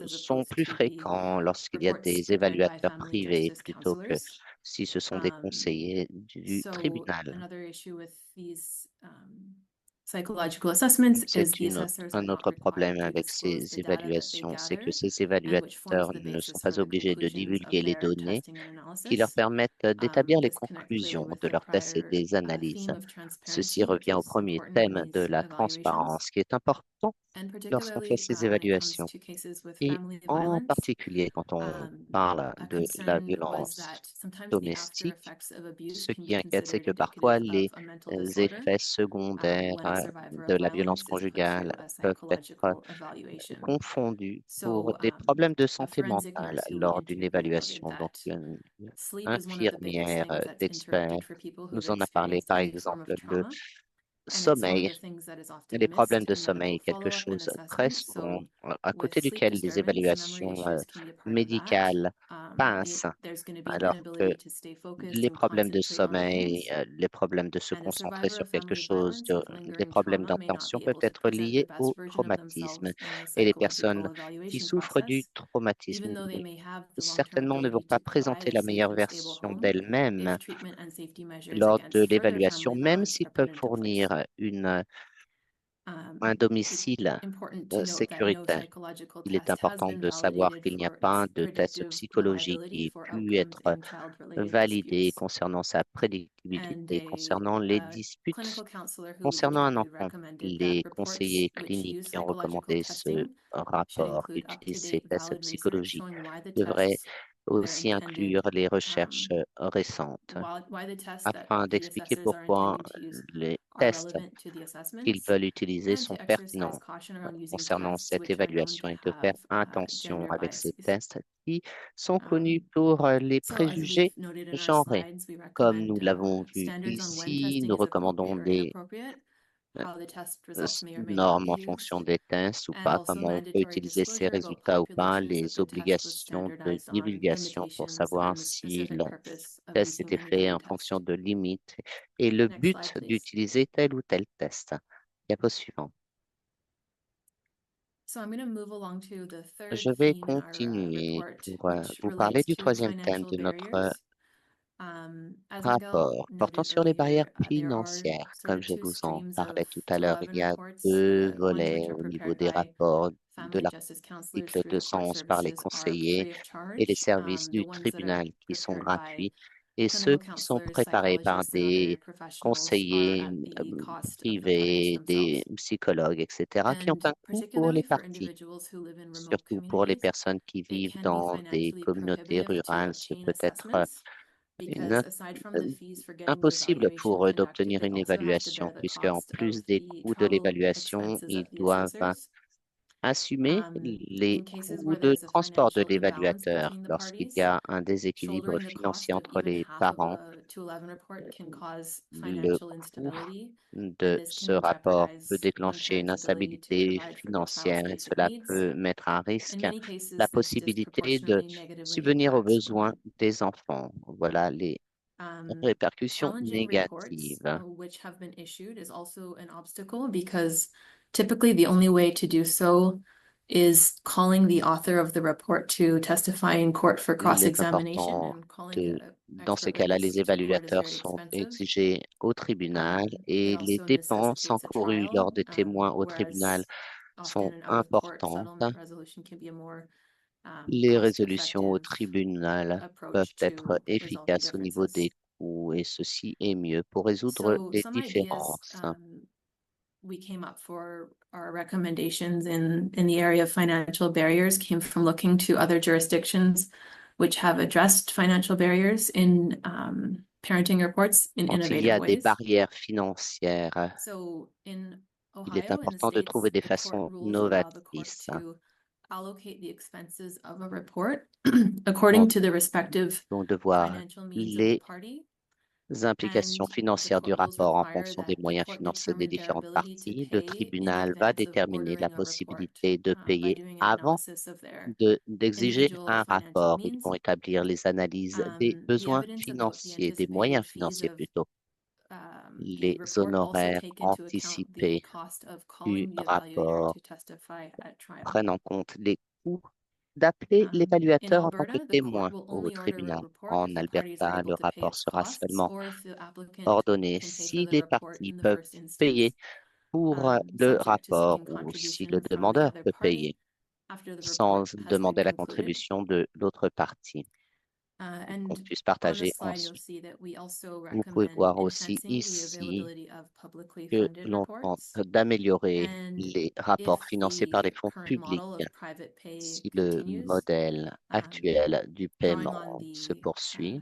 sont plus fréquents lorsqu'il y a des évaluateurs privés plutôt que si ce sont des conseillers du tribunal. Un autre problème avec ces évaluations, c'est que ces évaluateurs ne sont pas obligés de divulguer les données qui leur permettent d'établir les conclusions de leurs tests et des analyses. Ceci revient au premier thème de la transparence qui est important lorsqu'on fait ces évaluations. Et en particulier quand on parle de la violence domestique, ce qui inquiète, c'est que parfois les effets secondaires de la violence conjugale peuvent être confondus pour des problèmes de santé mentale lors d'une évaluation. Donc, une infirmière d'expert nous en a parlé, par exemple, le sommeil. Les problèmes de sommeil, quelque chose très souvent à côté duquel les évaluations médicales passent, alors que les problèmes de sommeil, les problèmes de se concentrer sur quelque chose, les problèmes d'intention peuvent être liés au traumatisme. Et les personnes qui souffrent du traumatisme certainement ne vont pas présenter la meilleure version d'elles-mêmes lors de l'évaluation, même s'ils peuvent fournir un domicile sécuritaire. Il est important de savoir qu'il n'y a pas de test psychologique qui ait pu être validé concernant sa prédictibilité, concernant les disputes concernant un enfant. Les conseillers cliniques qui ont recommandé ce rapport, qui utilisent ces tests psychologiques, devraient aussi inclure les recherches récentes afin d'expliquer pourquoi les tests qu'ils veulent utiliser sont pertinents concernant cette évaluation et de faire attention avec ces tests qui sont connus pour les préjugés genrés. Comme nous l'avons vu ici, nous recommandons des normes en fonction des tests ou pas, comment on peut utiliser ces résultats ou pas, les obligations de divulgation pour savoir si le test était fait en fonction de limites et le but d'utiliser tel ou tel test. Diapo suivant. Je vais continuer pour vous parler du troisième thème de notre rapport portant sur les barrières financières. Comme je vous en parlais tout à l'heure, il y a deux volets au niveau des rapports de l'article 211 par les conseillers et les services du tribunal qui sont gratuits et ceux qui sont préparés par des conseillers privés, des psychologues, etc., qui ont un coût pour les parties. Surtout pour les personnes qui vivent dans des communautés rurales, ce peut être une- impossible pour eux d'obtenir une évaluation, puisque en plus des coûts de l'évaluation, ils doivent assumer les In cases coûts where de there's a transport de financial imbalance l'évaluateur between the lorsqu'il y parties, a un déséquilibre shouldering the financier cost of entre even les half of parents. a 211 report can cause Le financial coût instability, and de this ce can rapport peut jeopardize one déclencher une parent's ability to instabilité provide for their child's financière et basic cela needs. peut mettre à In risque many la cases, this possibilité de disproportionately negatively subvenir aux impacts besoins women. des enfants. Voilà les répercussions Challenging reports, négatives. which have been issued, is also an obstacle because typically the only way to do so is calling the author of the report to testify in court for Il est cross-examination, important and calling a dans ces expert cas-là, witness les to court is évaluateurs very sont expensive. exigés au tribunal It et les also dépenses necessitates a encourues trial, lors des témoins au tribunal whereas often sont an out-of-court importantes. settlement resolution can be a more Les résolutions au cost-effective tribunal peuvent approach être to resolving efficaces au niveau differences. des coûts et ceci est mieux pour résoudre So les some ideas différences. we came up for our recommendations in the area of financial barriers came from looking to other jurisdictions which have addressed financial barriers in parenting reports in Quand il y innovative a des ways. barrières financières, So in il est Ohio, in the important de trouver states, des the court façons rules allow the court novatrices. to allocate the expenses of a report Nous according to the respective allons devoir financial means of the les party. implications And the financières du court rules rapport en require fonction des that the moyens court financiers des determine their différentes ability to parties. Le pay in tribunal va advance of déterminer la ordering a report possibilité de by payer doing an avant analysis of their d'exiger individual un financial rapport. Ils means. vont établir les analyses des The besoins evidence about the financiers, des anticipated moyens fees financiers of plutôt, the les report also honoraires take into account the anticipés cost of du calling the evaluator rapport to testify at trial. prennent en compte les coûts d'appeler In l'évaluateur en tant que Alberta, the court témoin will au only order a tribunal. report En if the parties are Alberta, able le to pay rapport its sera costs seulement or if the applicant ordonné can pay for si the les report parties in the peuvent first payer instance, pour le subject to rapport seeking ou si contribution le from the demandeur other peut party payer after the report sans has been demander la concluded. contribution de l'autre partie, qu'on And puisse on the partager slide, you'll ensuite. see that we also Vous pouvez recommend voir aussi enhancing the ici availability of publicly que funded l'on tente reports. d'améliorer And les rapports if financiers par les the fonds current model publics. of private pay Si le continues, modèle actuel du drawing on paiement se poursuit,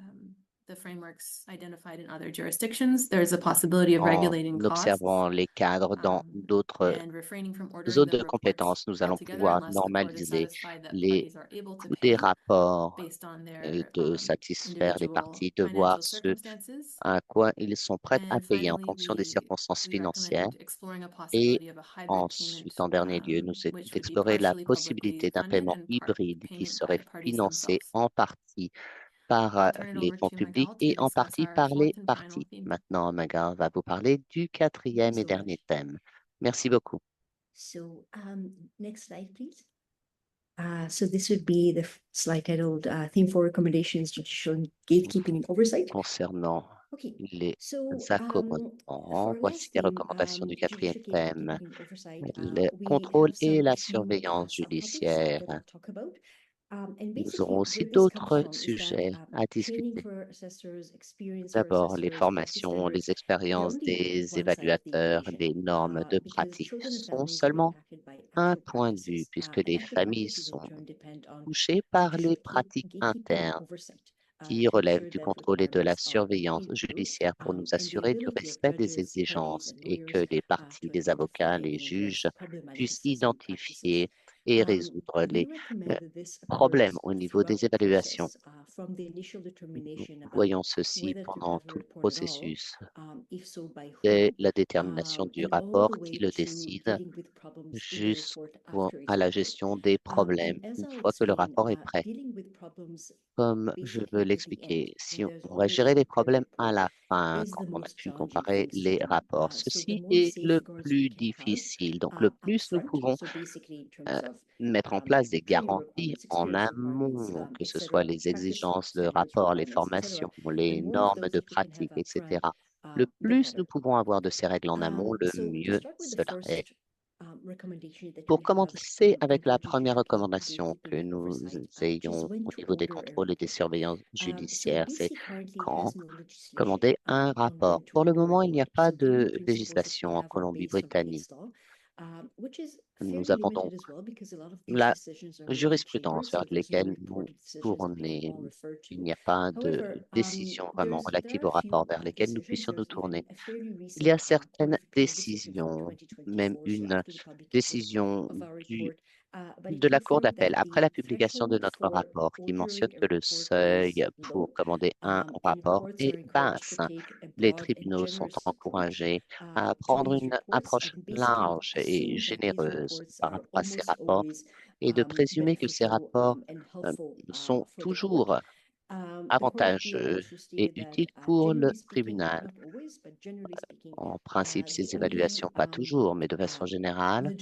the frameworks identified in other jurisdictions, there's a possibility of en regulating costs observant les cadres dans d'autres and refraining from ordering zones the de reports compétences, nous allons altogether pouvoir unless the court is normaliser satisfied that les parties are able to coûts des pay rapports based on et their de satisfaire les individual parties, de voir financial ce circumstances. à quoi ils sont prêts à And payer en finally, fonction des circonstances we financières. recommend exploring a Et possibility of a hybrid ensuite, payment, en dernier lieu, which would be d'explorer la partially publicly possibilité d'un funded paiement and part hybride qui payment by serait the parties financé themselves. en partie par I'll turn it les over fonds to publics Magal to et en discuss partie our par les fourth and final parties. theme. Maintenant, Maga va vous parler du Thank you quatrième et so dernier much. thème. Merci beaucoup. So, next slide, please. So this would be the slide titled Theme for Recommendations, Judicial Gatekeeping and Oversight. Concernant Okay, les so accommodements, for our voici last les theme, recommandations du quatrième judicial thème, gatekeeping and oversight, le we contrôle have et la a few surveillance subtopics judiciaire. that I'll talk about. And Nous aurons basically, aussi where this comes d'autres from is that sujets à training discuter. for assessors, experience for D'abord, les assessors, practice formations, standards, les they're expériences only des one side of the évaluateurs, equation les normes de because pratique children and sont families are seulement impacted by un actual point de vue, practices, puisque and les actual familles practices in sont turn depend on touchées par judicial les pratiques gatekeeping and internes oversight qui to relèvent ensure du that contrôle et de la requirements are surveillance adhered to, judiciaire pour nous and the assurer du ability of respect des judges, parties, exigences and et lawyers que les parties, to les avocats, identify les and address juges problematic puissent assessment practices. identifier et résoudre We les recommend that this problèmes occurs au niveau des throughout the évaluations. process, from the initial Nous determination about voyons ceci whether to pendant have a tout le report at all, processus, if so, by dès whom, la détermination du and all rapport, the qui way le to décide, dealing with problems in the report jusqu'à after it's la prepared. gestion des And problèmes as une I'll fois que le explain, rapport est prêt. dealing with problems Comme je veux basically at the end, l'expliquer, si when on there's on va already gérer a les prepared problèmes à report, la fin, is quand the on a most pu challenging comparer phase to les do. rapports. So the Ceci more est le safeguards we plus can have difficile. Donc, le plus nous upfront, pouvons so basically in euh, terms of mettre en place des training garanties requirements, en experience requirements, amont, que ce soit etc., les practice exigences, le standards rapport, les requirements, etc., formations, the les more of normes those de that we can have pratique, upfront, etc. Le the plus nous better. pouvons avoir de ces règles en amont, le So to mieux start with the cela est. first recommendation that Pour we have commencer avec under la première judicial recommandation gatekeeping que and nous oversight, which is ayons when au to niveau des order a contrôles et des report. surveillances So judiciaires, c'est BC currently quand has no legislation commander un on rapport. when to Pour le order a moment, il n'y a report. pas So the only de principles that we législation en have are based on Colombie-Britannique. case law, Nous avons donc la jurisprudence vers laquelle nous tourner. Il n'y a pas de décision vraiment relative au rapport vers lesquelles nous puissions nous tourner. Il y a certaines décisions, même une décision de la Cour d'appel après la publication de notre rapport qui mentionne que le seuil pour commander un rapport est basse. Les tribunaux sont encouragés à prendre une approche large et généreuse par rapport à ces rapports et de présumer que ces rapports euh, sont toujours avantageux et utiles pour le tribunal. En principe, ces évaluations, pas toujours, mais de façon générale,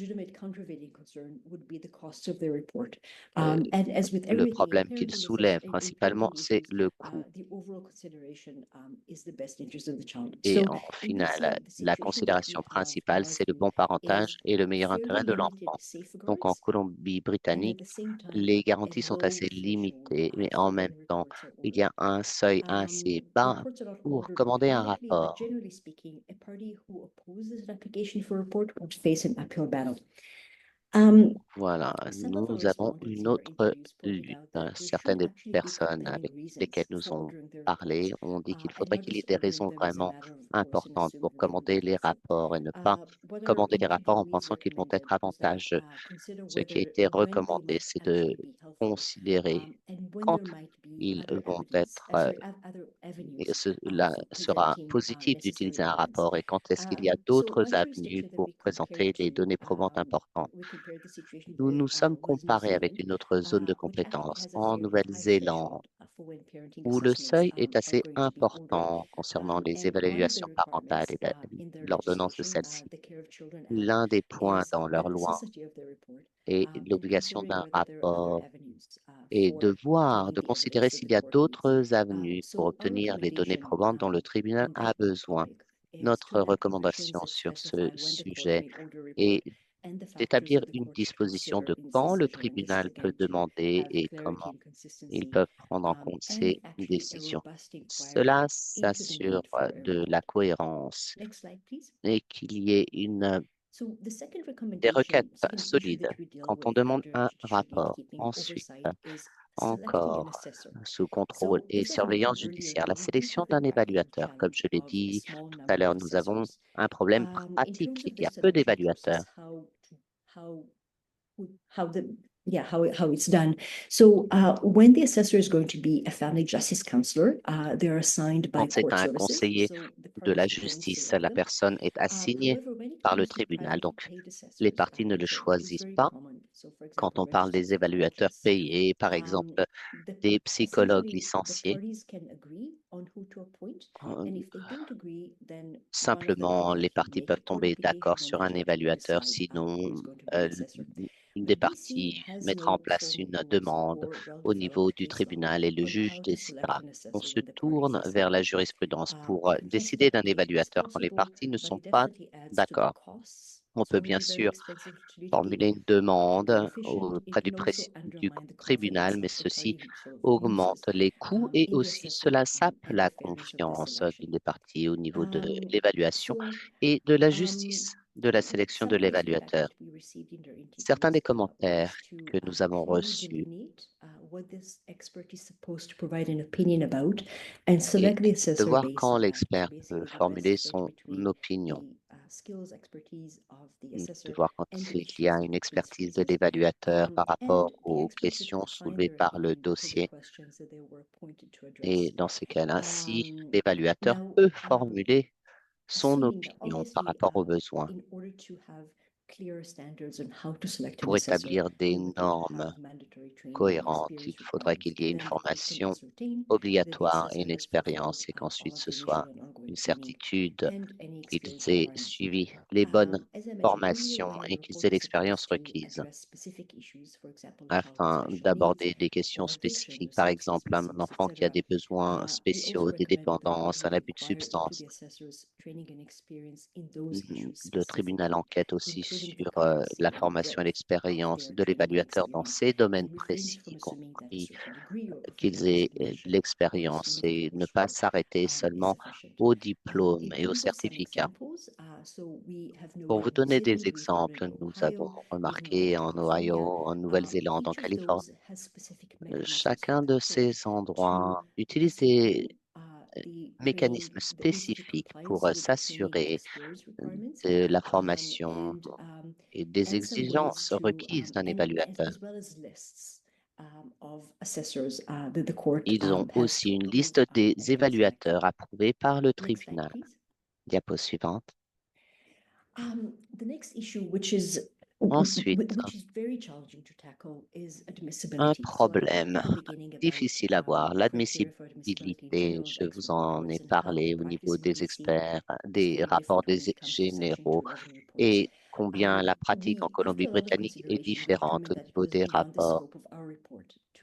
le problème qu'il soulève principalement, c'est le coût. Et en final, la considération principale, c'est le bon parentage et le meilleur intérêt de l'enfant. Donc, en Colombie-Britannique, les garanties sont assez limitées, mais en même temps, il y a un seuil assez bas pour commander un rapport. Voilà, nous avons une autre lutte. Certaines des personnes avec lesquelles nous avons parlé ont dit qu'il faudrait qu'il y ait des raisons vraiment importantes pour commander les rapports et ne pas commander les rapports en pensant qu'ils vont être avantageux. Ce qui a été recommandé, c'est de considérer quand ils vont être, et cela sera positif d'utiliser un rapport et quand est-ce qu'il y a d'autres avenues pour présenter les données probantes importantes. Nous nous sommes comparés avec une autre zone de compétence en Nouvelle-Zélande, où le seuil est assez important concernant les évaluations parentales et l'ordonnance de celle-ci. L'un des points dans leur loi est l'obligation d'un rapport et de considérer s'il y a d'autres avenues pour obtenir les données probantes dont le tribunal a besoin. Notre recommandation sur ce sujet est d'établir une disposition de quand le tribunal peut demander et comment ils peuvent prendre en compte ces décisions. Cela s'assure de la cohérence et qu'il y ait des requêtes solides quand on demande un rapport. Ensuite, encore sous contrôle et surveillance judiciaire, la sélection d'un évaluateur. Comme je l'ai dit tout à l'heure, nous avons un problème pratique. Il y a peu d'évaluateurs. How it's done. So when the assessor is going to be a family justice counselor, they're assigned by Quand c'est court un services. conseiller de la justice, la personne est assignée par le tribunal. Donc, les parties ne le choisissent pas. Quand on parle des évaluateurs payés, par exemple, des psychologues licenciés, simplement, les parties peuvent tomber d'accord sur un évaluateur, sinon une des parties mettra en place une demande au niveau du tribunal et le juge décidera. On se tourne vers la jurisprudence pour décider d'un évaluateur quand les parties ne sont pas d'accord. On peut bien sûr formuler une demande auprès du tribunal, mais ceci augmente les coûts et aussi cela sape la confiance des parties au niveau de l'évaluation et de la justice de la sélection de l'évaluateur. Certains des commentaires que nous avons reçus et de voir quand l'expert peut formuler son opinion, de voir quand il y a une expertise de l'évaluateur par rapport aux questions soulevées par le dossier. Et dans ces cas-là, si l'évaluateur peut formuler son opinion par rapport aux besoins pour établir des normes cohérentes, il faudrait qu'il y ait une formation obligatoire et une expérience et qu'ensuite ce soit une certitude qu'ils aient suivi les bonnes formations et qu'ils aient l'expérience requise afin d'aborder des questions spécifiques. Par exemple, un enfant qui a des besoins spéciaux, des dépendances, un abus de substances. Le tribunal enquête aussi sur la formation et l'expérience de l'évaluateur dans ces domaines précis, y compris qu'ils aient de l'expérience et ne pas s'arrêter seulement au diplôme et au certificat. Pour vous donner des exemples, nous avons remarqué en Ohio, en Nouvelle-Zélande, en Californie, chacun de ces endroits utilise des mécanismes spécifiques pour s'assurer de la formation et des exigences requises d'un évaluateur. Ils ont aussi une liste des évaluateurs approuvés par le tribunal. Diapo suivante. Ensuite, un problème difficile à voir, l'admissibilité. Je vous en ai parlé au niveau des experts, des rapports des généraux et combien la pratique en Colombie-Britannique est différente au niveau des rapports.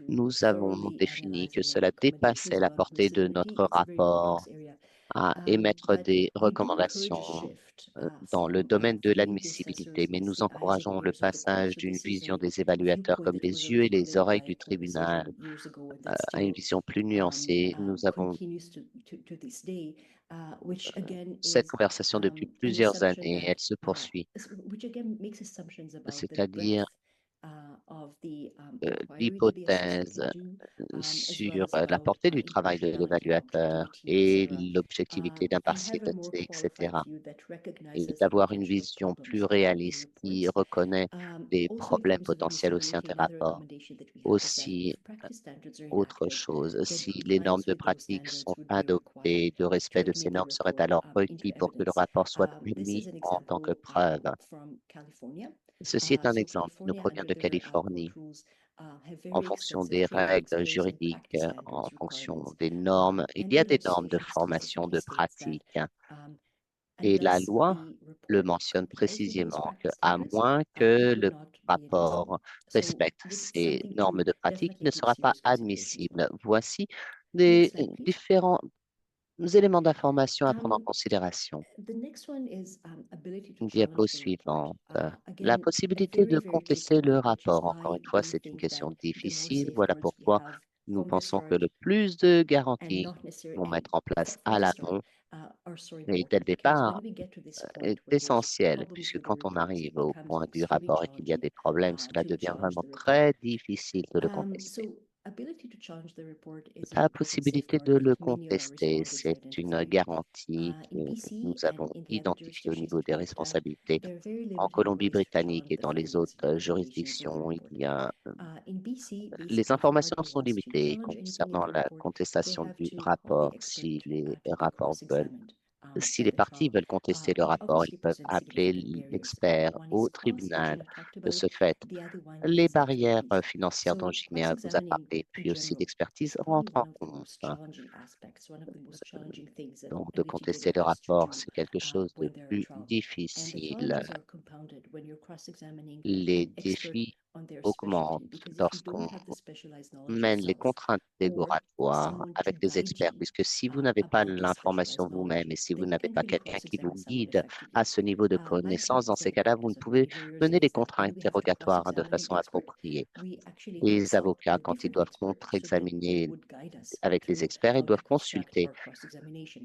Nous avons défini que cela dépassait la portée de notre rapport à émettre des recommandations dans le domaine de l'admissibilité, mais nous encourageons le passage d'une vision des évaluateurs comme les yeux et les oreilles du tribunal à une vision plus nuancée. Nous avons cette conversation depuis plusieurs années, elle se poursuit, c'est-à-dire l'hypothèse sur la portée du travail de l'évaluateur et l'objectivité d'impartialité, etc. Et d'avoir une vision plus réaliste qui reconnaît les problèmes potentiels au sein des rapports. Aussi, autre chose, si les normes de pratique sont adoptées, le respect de ces normes serait alors requis pour que le rapport soit admis en tant que preuve. Ceci est un exemple qui nous provient de Californie. En fonction des règles juridiques, en fonction des normes, il y a des normes de formation, de pratique. Et la loi le mentionne précisément qu'à moins que le rapport respecte ces normes de pratique, il ne sera pas admissible. Voici des différents éléments d'information à prendre en considération. Diapo suivante. La possibilité de contester le rapport. Encore une fois, c'est une question difficile. Voilà pourquoi nous pensons que le plus de garanties vont mettre en place à l'amont et dès le départ est essentiel, puisque quand on arrive au point du rapport et qu'il y a des problèmes, cela devient vraiment très difficile de le contester. La possibilité de le contester, c'est une garantie que nous avons identifiée au niveau des responsabilités. En Colombie-Britannique et dans les autres juridictions, il y a, les informations sont limitées concernant la contestation du rapport. Si les parties veulent contester le rapport, ils peuvent appeler l'expert au tribunal. De ce fait, les barrières financières dont Jiméa vous a parlé, puis aussi l'expertise rentrent en compte. Donc, de contester le rapport, c'est quelque chose de plus difficile. Les défis augmentent lorsqu'on mène les contraintes régulatoires avec des experts, puisque si vous n'avez pas l'information vous-même et si vous n'avez pas quelqu'un qui vous guide à ce niveau de connaissance, dans ces cas-là, vous ne pouvez mener les contraintes interrogatoires de façon appropriée. Les avocats, quand ils doivent contre-examiner avec les experts, ils doivent consulter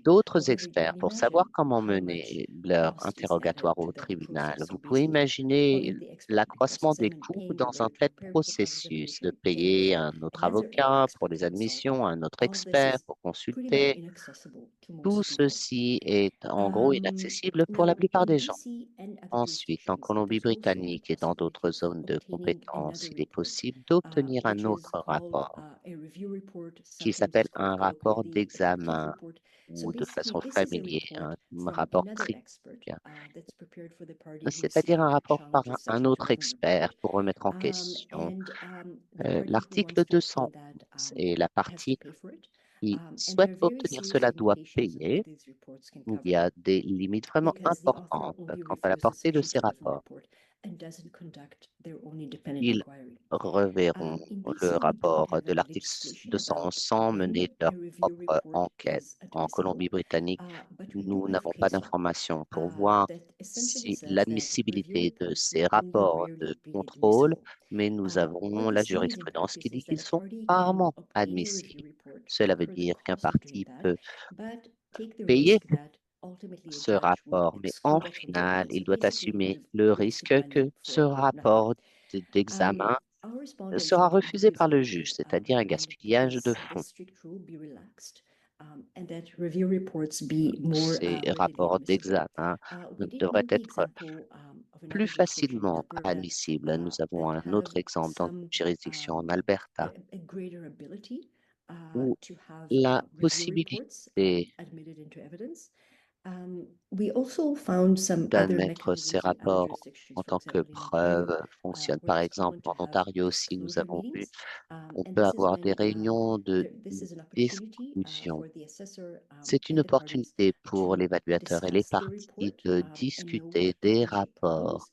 d'autres experts pour savoir comment mener leur interrogatoire au tribunal. Vous pouvez imaginer l'accroissement des coûts dans un tel processus, de payer un autre avocat pour les admissions, un autre expert pour consulter. Tout ceci est en gros inaccessible pour la plupart des gens. Ensuite, en Colombie-Britannique et dans d'autres zones de compétence, il est possible d'obtenir un autre rapport qui s'appelle un rapport d'examen ou de façon familière, un rapport critique, c'est-à-dire un rapport par un autre expert pour remettre en question l'article 211 et la partie qui souhaite obtenir cela doit payer. Il y a des limites vraiment importantes quant à la portée de ces rapports. ils reverront le rapport de l'article 211 sans mener leur propre enquête. En Colombie-Britannique, nous n'avons pas d'informations pour voir si l'admissibilité de ces rapports de contrôle, mais nous avons la jurisprudence qui dit qu'ils sont rarement admissibles. Cela veut dire qu'un parti peut payer ce rapport, mais en final, il doit assumer le risque que ce rapport d'examen sera refusé par le juge, c'est-à-dire un gaspillage de fonds. Ces rapports d'examen devraient être plus facilement admissibles. Nous avons un autre exemple dans une juridiction en Alberta où la possibilité d'admettre ces rapports en tant que preuve fonctionne. Par exemple, en Ontario aussi, nous avons vu on peut avoir des réunions de discussion. C'est une opportunité pour l'évaluateur et les parties de discuter des rapports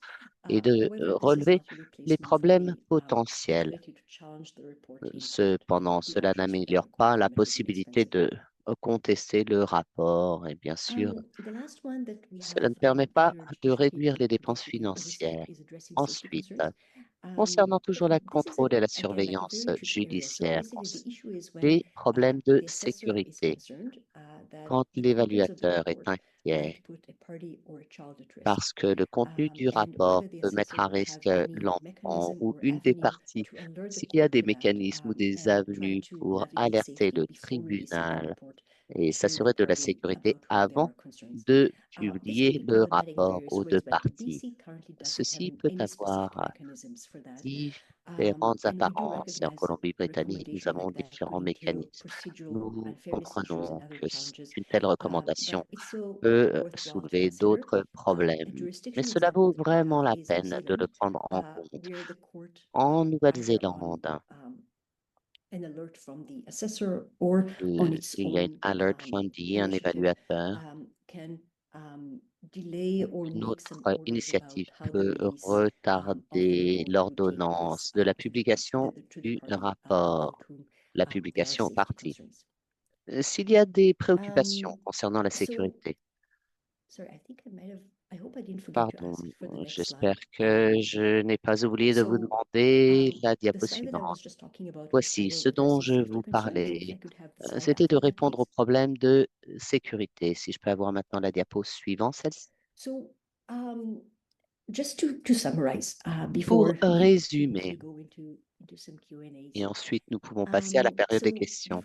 et de relever les problèmes potentiels. Cependant, cela n'améliore pas la possibilité de contester le rapport et bien sûr, cela ne permet pas de réduire les dépenses financières. Ensuite, concernant toujours la contrôle et la surveillance judiciaire, les problèmes de sécurité. Quand l'évaluateur est inquiet parce que le contenu du rapport peut mettre à risque l'enfant ou une des parties, s'il y a des mécanismes ou des avenues pour alerter le tribunal et s'assurer de la sécurité avant de publier le rapport aux deux parties. Ceci peut avoir différentes apparences et en Colombie-Britannique, nous avons différents mécanismes. Nous comprenons que une telle recommandation peut soulever d'autres problèmes, mais cela vaut vraiment la peine de le prendre en compte. En Nouvelle-Zélande, il y a une alert fundee, un évaluateur. Une autre initiative peut retarder l'ordonnance de la publication du rapport, la publication au parti. S'il y a des préoccupations concernant la sécurité, pardon, j'espère que je n'ai pas oublié de vous demander la diapo suivante. Voici ce dont je vous parlais. C'était de répondre aux problèmes de sécurité. Si je peux avoir maintenant la diapo suivante, celle-ci. Pour résumer, et ensuite nous pouvons passer à la période des questions.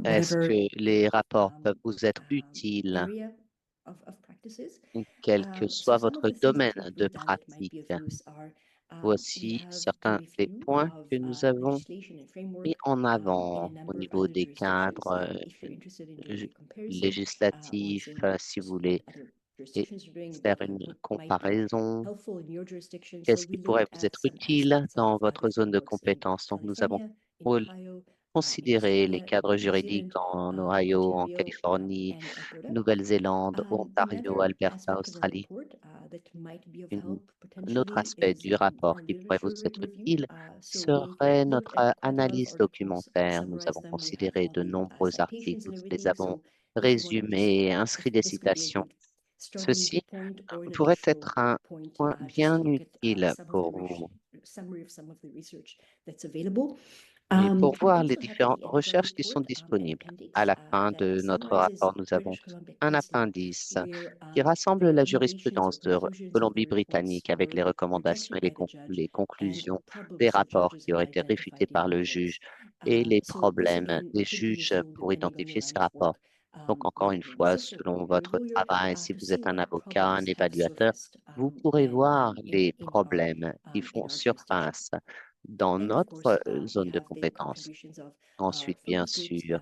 Est-ce que les rapports peuvent vous être utiles, quel que soit votre domaine de pratique? Voici certains des points que nous avons mis en avant au niveau des cadres législatifs, si vous voulez, et faire une comparaison. Qu'est-ce qui pourrait vous être utile dans votre zone de compétence? Donc, nous avons considéré les cadres juridiques en Ohio, en Californie, Nouvelle-Zélande, Ontario, Alberta, Australie. Un autre aspect du rapport qui pourrait vous être utile serait notre analyse documentaire. Nous avons considéré de nombreux articles, nous les avons résumés et inscrit des citations. Ceci pourrait être un point bien utile pour vous. Et pour voir les différentes recherches qui sont disponibles. À la fin de notre rapport, nous avons un appendice qui rassemble la jurisprudence de Colombie-Britannique avec les recommandations et les conclusions des rapports qui auraient été réfutés par le juge et les problèmes des juges pour identifier ces rapports. Donc, encore une fois, selon votre travail, si vous êtes un avocat, un évaluateur, vous pourrez voir les problèmes qui font surface dans notre zone de compétences. Ensuite, bien sûr,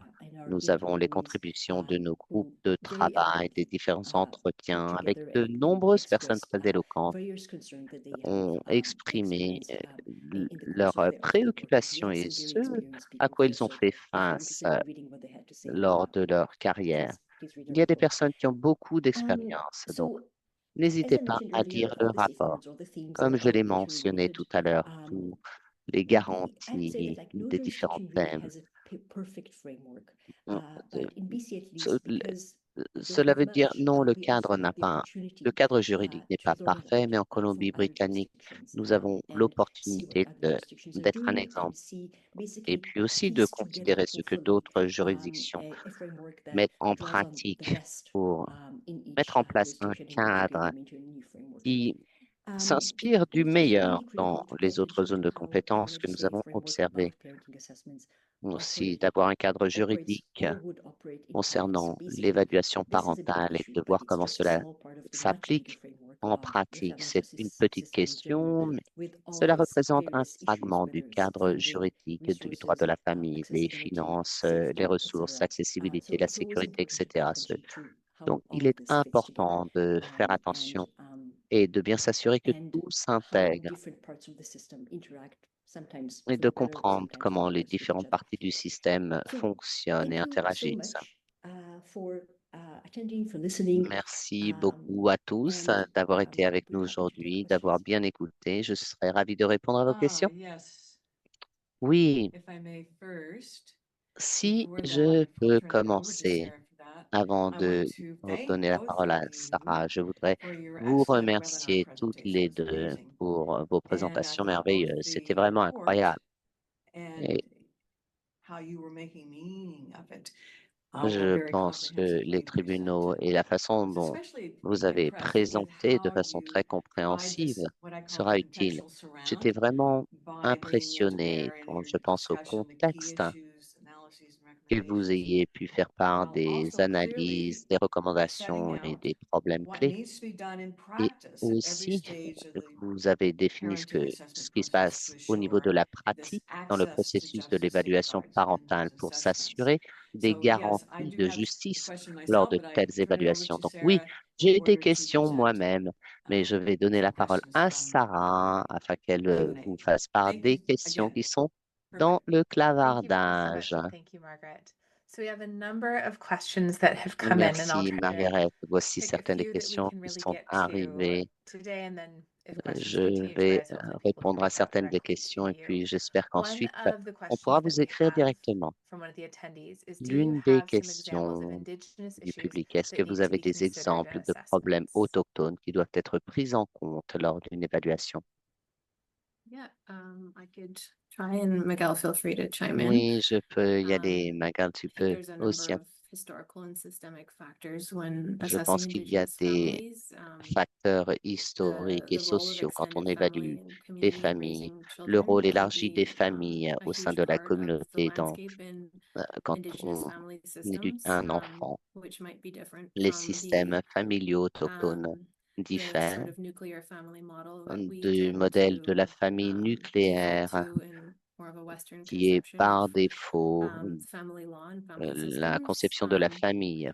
nous avons les contributions de nos groupes de travail, des différents entretiens avec de nombreuses personnes très éloquentes ont exprimé leurs préoccupations et ce à quoi ils ont fait face lors de leur carrière. Il y a des personnes qui ont beaucoup d'expérience, donc n'hésitez pas à lire le rapport. Comme je l'ai mentionné tout à l'heure, tous les garanties des différents thèmes. Mm, euh, ce- le- Cela veut dire non, le cadre juridique n'est pas parfait, mais en Colombie-Britannique, nous avons l'opportunité d'être un exemple et puis aussi de considérer ce que d'autres juridictions mettent en pratique pour mettre en place un cadre qui s'inspire du meilleur dans les autres zones de compétences que nous avons observées. Aussi, d'avoir un cadre juridique concernant l'évaluation parentale et de voir comment cela s'applique en pratique. C'est une petite question, mais cela représente un fragment du cadre juridique du droit de la famille, les finances, les ressources, l'accessibilité, la sécurité, etc. Donc, il est important de faire attention et de bien s'assurer que tout s'intègre et de comprendre comment les différentes parties du système fonctionnent et interagissent. Merci beaucoup à tous d'avoir été avec nous aujourd'hui, d'avoir bien écouté. Je serais ravi de répondre à vos questions. Yes, Oui, if I may first, si before that, je before we peux turn it over to commencer Sarah for that, avant I want de to thank redonner la both parole of à you Sarah, je voudrais for your vous excellent webinar remercier toutes les presentations. deux Amazing. pour vos And I présentations thought both merveilleuses. C'était the vraiment report incroyable. and Et how you were making meaning of it were je very pense que les comprehensively tribunaux presented. et la I façon was dont especially vous avez impressed with présenté de how façon you très provide compréhensive this, what I call the sera utile. contextual J'étais surround, vraiment by bringing into impressionné bear in quand your je pense au discussion the key contexte issues, analyses, and que vous recommendations, ayez pu faire part while des also clearly analyses, des setting recommandations et out des problèmes what clés. needs to be done in Et practice at every aussi, stage of the vous avez défini parenting ce assessment qui se process to passe au niveau de assure la this pratique dans le access to processus de justice l'évaluation safeguards in parentale those pour assessments. s'assurer des So yes, I garanties do de have a justice question lors myself, de but I telles turn it over évaluations. to Donc oui, Sarah in j'ai des order to questions present moi-même, mais je vais donner la some parole questions à from the group. Sarah afin qu'elle Q&A. vous fasse part Thank you des questions again. qui sont dans Perfect. le Thank you both so much, clavardage. and thank you, Margaret. So we have a number of questions that have come in, and I'll Merci, try to Margaret. Voici pick a certaines des few that we questions can qui really sont get to arrivées. today, and then if questions Je continue to vais arise, hopefully people can répondre à reach out certaines des directly questions to et you. puis j'espère One qu'ensuite, of the on pourra questions that vous we écrire have directement. from one of the attendees is, do you L'une des have some examples of questions Indigenous du issues public, est-ce que that vous need to avez be des considered in exemples de problèmes assessments? autochtones qui doivent être pris en compte lors d'une évaluation? Yeah, I could try, and Miguel, feel free to chime in. Oui, je peux y aller. Um, Magal, tu I think peux there's a aussi. number of historical and systemic factors when Je assessing pense qu'il y a Indigenous des families. facteurs historiques et The role of sociaux quand on extended évalue family and les community in familles, raising le children rôle can élargi des be familles a au sein huge de la part of the communauté landscape in quand Indigenous on family éduque systems, un enfant. which might be different Les from systèmes familiaux autochtones the diffèrent sort of nuclear family model that we du tend modèle de la to famille default nucléaire to in more of a Western qui est conception par of défaut family law and family la systems. conception de la famille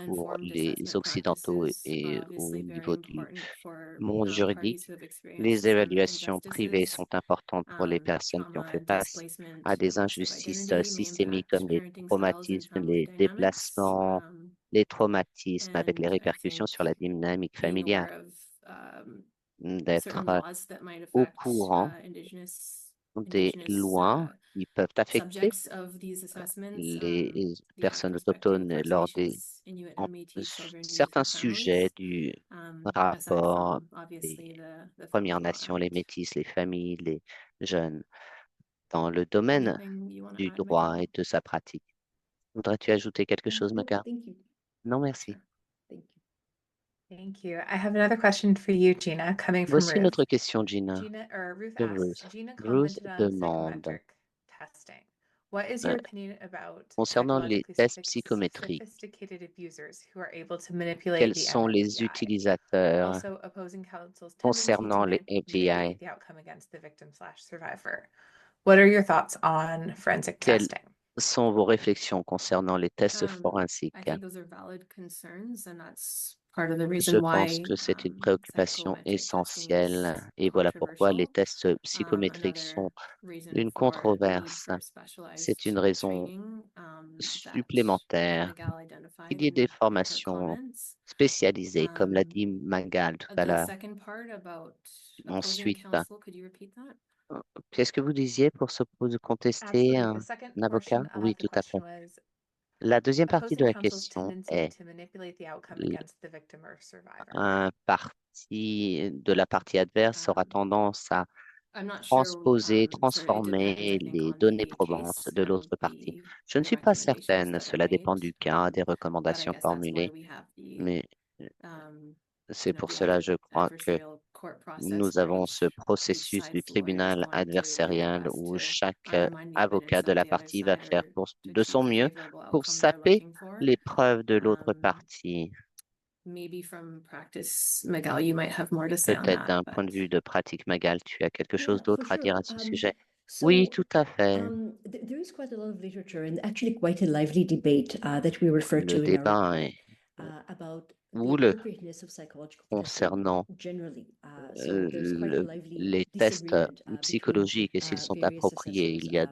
pour Trauma-informed les assessment Occidentaux practices are et au obviously very niveau du important for monde parties juridique. who have experienced Les systemic évaluations privées injustices. sont importantes pour les personnes qui ont Trauma, fait face à displacement, des oppressive injustices identity may systémiques impact comme les parenting styles and traumatismes, family les dynamics. déplacements, les traumatismes avec les And I répercussions think sur la dynamique being familiale. aware of D'être certain laws that might au affect courant des indigenous lois qui peuvent affecter subjects of these assessments, les the personnes adverse effecting of autochtones First lors des Nations, Inuit and en- Métis children who certains for sujets families, du aside rapport from des obviously the Premières Family Law Nations, les Act. métis, les familles, les jeunes, dans le domaine Anything you want to du add, droit Miguel? et de sa pratique. Voudrais-tu ajouter quelque chose, No, Maga? thank you. Non, merci. Sure. Thank you. Thank you. I have another question for you, Gina, coming from Voici une Ruth. autre question, Gina, Ruth de asks, Ruth. Gina Ruth commented on demande, psychometric testing. What is euh, your opinion about concernant les psychologically tests psychométriques, sophisticated abusers who are able to manipulate quels the sont les MMPI? utilisateurs Also, opposing counsel's tendency to concernant les manipulate API? the outcome against the victim/survivor. What are your thoughts on forensic Quelles testing? sont vos réflexions concernant les tests I forensiques? think those are valid concerns, and that's part of the Je reason pense why que c'est une préoccupation psychometric testing is essentielle et voilà pourquoi les controversial. tests psychométriques sont Another reason une for the need controverse. for C'est specialized une raison training that supplémentaire Miguel identified qu'il y ait des formations spécialisées, comme l'a dit Magal tout à The l'heure. second part about opposing Ensuite, counsel, could you repeat that? qu'est-ce que vous disiez pour contester Absolutely. The second un avocat? portion Oui, of the tout à fait. question was La deuxième partie de opposing la counsel's question tendency est to manipulate the outcome l- against the victim or survivor. un parti de la partie adverse aura tendance à I'm not sure, transposer, so it depends, transformer I think, les on données the probantes case de and l'autre partie. Je ne the suis pas recommendations certaine, that are cela dépend made, du cas, des but I recommandations guess that's why formulées, we have mais um, c'est the pour cela, je crois, que adversarial court process nous where avons ce each processus du side's lawyer is tribunal going to do their adversarial best où to chaque undermine the avocat evidence de of la the other partie va side faire or to de son achieve the mieux favorable pour outcome they're saper looking for. les preuves de l'autre Um, partie. Maybe from practice, Miguel, you might have more to say on Peut-être that, d'un point de but vue de pratique, Magal, tu as quelque chose Yeah, for d'autre à dire sure. à ce sujet? Oui, So tout à fait. there is quite a lot of literature and actually quite a lively debate that we refer Le to in our débat report est about the houleux appropriateness of psychological testing concernant generally. So there's quite a lively les tests disagreement between psychologiques et s'ils sont various appropriés. assessors. Il y a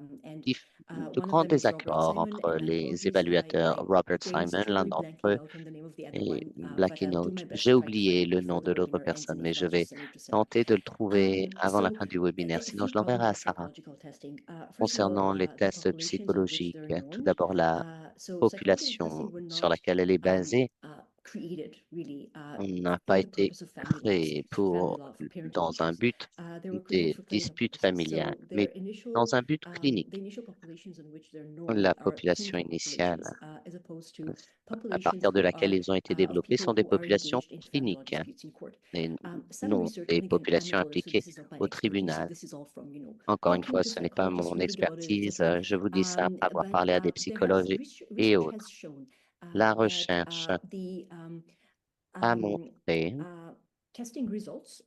And de one of grands them is Robert désaccords Simon, entre and les apologies, évaluateurs. my Robert brain is Simon, just l'un going d'entre blanking eux, out on the name of the other et one, but Blackie I'll do Note. my best J'ai to try to find oublié it le nom before the de l'autre webinar ends, personne, and mais if je not, vais just send it to Sarah. tenter de le trouver avant la So fin du webinaire. a Sinon, few je l'enverrai problems à with Sarah. psychological testing. First of all, Concernant les the tests populations on which psychologiques, they're tout known. d'abord la So psychological population testing were sur not laquelle elle est basée. created really On n'a pas for the été purpose of créé family law, for parental dans un issues. but They were created des for clinical disputes purposes. familiales, So mais their initial, dans un but the clinique. initial populations on which they're known La are population clinical initiale populations, as opposed to à populations partir de who laquelle are ils ont été of développés people sont des who are populations engaged in family law cliniques disputes in court. et Some non research, des and again, I'm populations a lawyer, so impliquées this is not my au expertise. So tribunal. this is all from, Encore une talking fois, to ce n'est pas psychologists, mon reading about it, expertise. etc. Je vous dis ça après avoir But parlé à des there has psychologues et research has autres. shown La that recherche the a um, montré testing results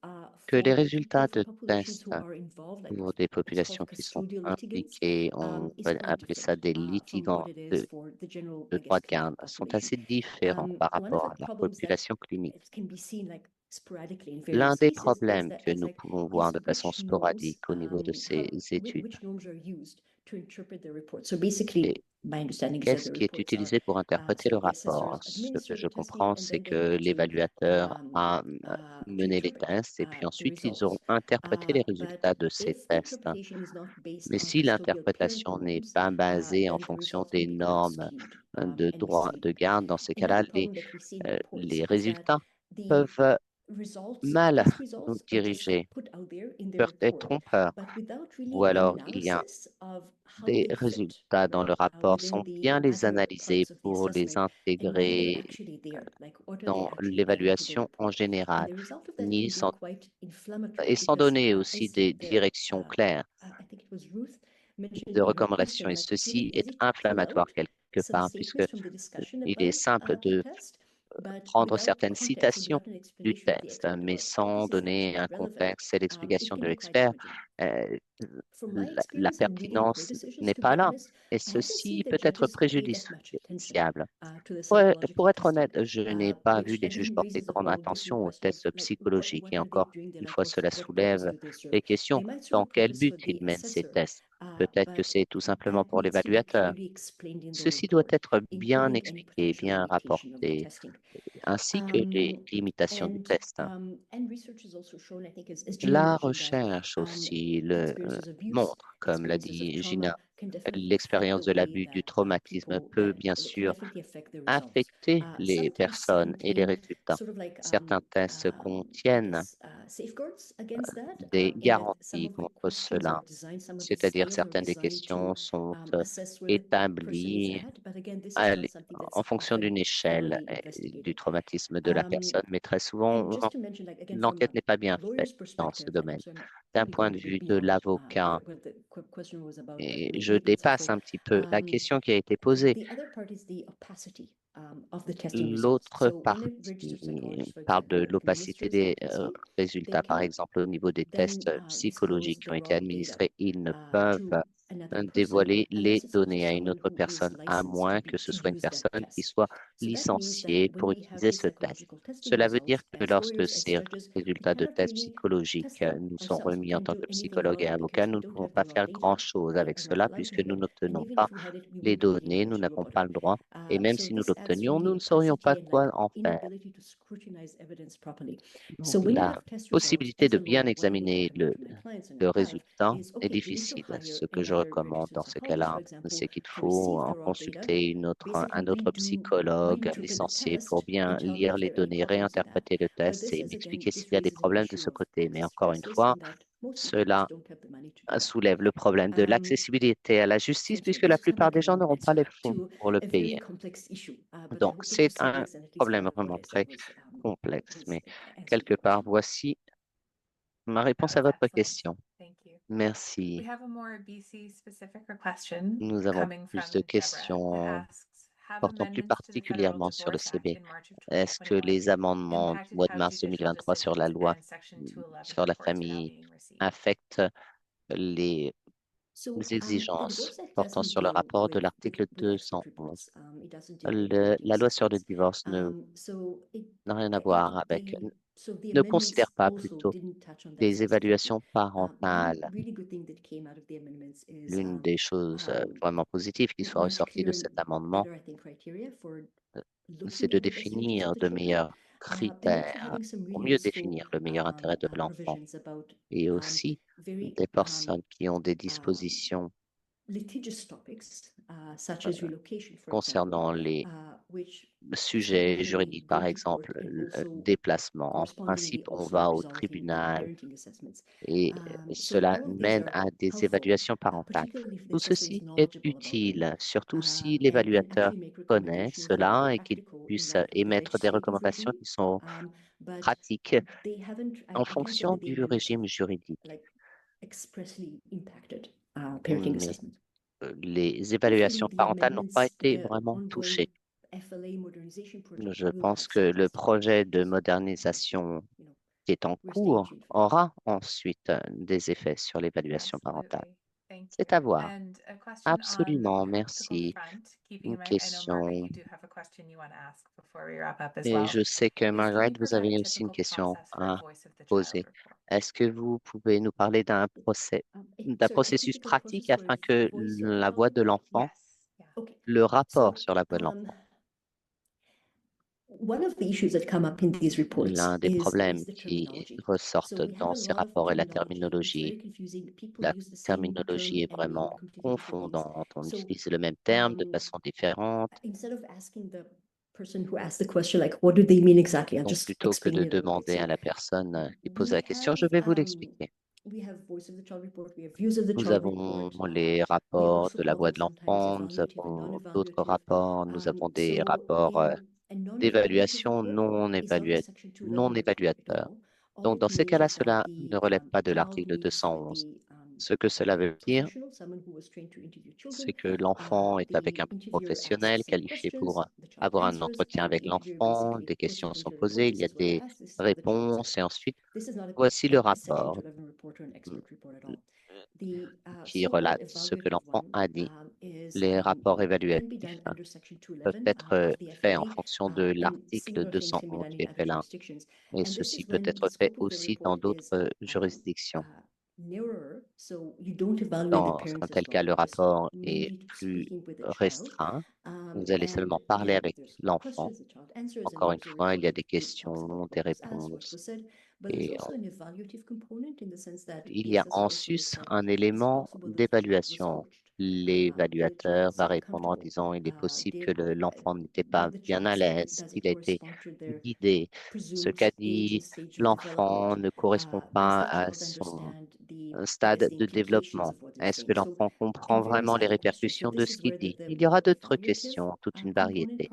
que les for résultats for de populations tests who are involved, like pour des what's called populations qui sont custodial litigants, impliquées, on is va quite appeler ça different des from litigants what it is for the general, de I guess, droit de clinical garde, sont population. assez différents par One of rapport the à la problems that population clinique. it can be seen like sporadically in L'un various des cases is problèmes that que is nous like pouvons voir is de façon which norms sporadique au niveau de ces études which norms are used to interpret the report. So basically, est my understanding is that qu'est-ce the qui est reports are utilisé pour interpréter so le the rapport. assessors Ce que administer je the testing, comprends, and c'est then they que have l'évaluateur a to mené les interpret tests et puis the ensuite ils results. auront interprété les But résultats de ces if the tests. interpretation is not based Mais on si custodial parent l'interprétation n'est norms, pas basée en then the fonction results may des be quite normes skewed de and droit de misleading. garde, dans ces cas-là, Another problem that we see in reports les is that résultats the peuvent mal test nous results are just like diriger, put out there in the peuvent être report, trompeurs, but without ou really an alors il y a analysis of how des they fit, résultats dans le right, rapport within sans the bien les other analyser parts of the pour les assessment, and why they're intégrer actually there, like what are they dans actually adding to the l'évaluation en report. And général, the result of that ni can be sans, quite inflammatory et sans because, donner aussi as des the directions claires I think it was Ruth mentioned de in her question, recommandations. Et like it's really ceci est easy to pull inflammatoire out quelque some part, puisque statements from the discussion il est about simple the de test, but prendre without certaines context and citations without an du explanation of the texte, expert mais why sans this is donner actually un relevant, contexte et it l'explication can de be quite l'expert. damaging. Euh, From my la experience in reading court pertinence decisions, n'est to pas be là, honest, et I haven't seen ceci the peut être judges pay that much attention préjudiciable. to the Pour, psychological pour être testing, honnête, je n'ai pas vu which les juges again porter raises a grande whole different attention aux question of tests like psychologiques. what Et are they encore doing there, une like fois, cela what purpose soulève do they serve? des questions. They might serve Dans a quel purpose but for ils the mènent ces assessor, tests? Peut-être que but c'est tout simplement that pour needs to be l'évaluateur. clearly explained in the Ceci doit report, être bien including any expliqué, potential bien limitation of the rapporté, testing. ainsi que les limitations du test. And research has also shown, I think, as Gina La mentioned, that recherche aussi le experiences of abuse, montre, comme l'a experiences of dit trauma Gina, can definitely affect l'expérience the de way l'abus, du that traumatisme people peut that bien it can sûr definitely affect the results. affecter les Some tests personnes et les contain résultats. sort of like Certains tests I contiennent guess safeguards against that, des in that some garanties of the contre questions are cela, designed, some of the c'est-à-dire scales are certaines des designed to questions sont assess where the person is établies at. But again, this is à not l- something that's en fonction often d'une échelle thoroughly du investigated. traumatisme de la personne, mais très And souvent, just to mention, like again, from l'enquête n'est pas a bien faite lawyer's dans ce perspective, like domaine. so I'm D'un probably point going de a bit vue de beyond l'avocat, what the question was about, like et je maybe dépasse insightful. un petit peu la question qui a été posée. The other part is the opacity of the testing results. L'autre So when a registered partie psychologist, for parle de example, l'opacité administers the des testing, they résultats, par cannot exemple au niveau des then tests disclose psychologiques qui the ont été raw data administrés. Ils ne peuvent to dévoiler les données à une autre personne, à moins que ce soit une personne qui soit licenciée pour utiliser ce test. Cela veut dire que lorsque ces résultats de tests psychologiques nous sont remis en tant que psychologues et avocats, nous ne pouvons pas faire grand-chose avec cela puisque nous n'obtenons pas les données, nous n'avons pas le droit. Et même si nous l'obtenions, nous ne saurions pas quoi en faire. Donc, la possibilité de bien examiner le résultat est difficile. Ce que je recommande dans ce cas-là, c'est qu'il faut en consulter un autre psychologue licencié pour bien lire les données, réinterpréter le test et m'expliquer s'il y a des problèmes de ce côté. Mais encore une fois, cela soulève le problème de l'accessibilité à la justice puisque la plupart des gens n'auront pas les fonds pour le payer. Donc, c'est un problème vraiment très complexe. Mais quelque part, voici ma réponse à votre Excellent. question. Thank you. We Merci. have a more BC-specific question Nous avons coming plus from de Deborah that questions asks, have portant plus amendments to the Federal particulièrement sur le Divorce Act CB. in March of Est-ce que 2021 les amendements du impacted mois de how mars judicial 2023 sur la decisions loi and Section 211 sur la reports are now famille being received? affectent les exigences portant sur le rapport de l'article 211? La loi sur le divorce n'a rien à voir avec, ne considère pas plutôt les évaluations parentales. L'une des choses vraiment positives qui soit ressortie de cet amendement, c'est de définir de meilleurs critères pour mieux définir le meilleur intérêt de l'enfant et aussi des personnes qui ont des dispositions concernant les sujets juridiques, par exemple, le déplacement. En principe, on va au tribunal et cela mène à des évaluations parentales. Tout ceci est utile, surtout si l'évaluateur connaît cela et qu'il puisse émettre des recommandations qui sont pratiques en fonction du régime juridique. Mais les évaluations parentales n'ont pas été vraiment touchées. Je pense que le projet de modernisation qui est en cours aura ensuite des effets sur l'évaluation parentale. Absolutely. Thank C'est you. à voir. And a question on Absolument, the practical merci. front, keeping Une in mind, I know, Margaret, question. you do have a question you want to ask before we wrap up as Et well. je sais que Is can Margaret, you vous provide a avez aussi une typical question process for a à Voice of the Child poser. report? Est-ce que vous pouvez nous parler d'un processus pratique afin que la voix de l'enfant, Yes. Yeah. le rapport sur la voix de l'enfant? L'un des problèmes qui ressortent dans ces rapports est la terminologie. La terminologie est vraiment confondante. On utilise le même terme de façon différente. Donc, plutôt que de demander à la personne qui pose la question, je vais vous l'expliquer. Nous avons les rapports de la voix de l'enfant, nous avons d'autres rapports, nous avons des rapports d'évaluation non évaluateurs. Donc, dans ces cas-là, cela ne relève pas de l'article 211. Ce que cela veut dire, c'est que l'enfant est avec un professionnel qualifié pour avoir un entretien avec l'enfant, des questions sont posées, il y a des réponses et ensuite, voici le rapport qui relate ce que l'enfant a dit. Les rapports évaluatifs peuvent être faits en fonction de l'article 211 qui est fait là. Et ceci peut être fait aussi dans d'autres juridictions. Dans un tel cas, le rapport est plus restreint. Vous allez seulement parler avec l'enfant. Encore une fois, il y a des questions, des réponses. Et il y a en sus un élément d'évaluation. L'évaluateur va répondre en disant il est possible que l'enfant n'était pas bien à l'aise, qu'il a été guidé. Ce qu'a dit l'enfant ne correspond pas à son stade de développement. Est-ce que l'enfant comprend vraiment les répercussions de ce qu'il dit? Il y aura d'autres questions, toute une variété.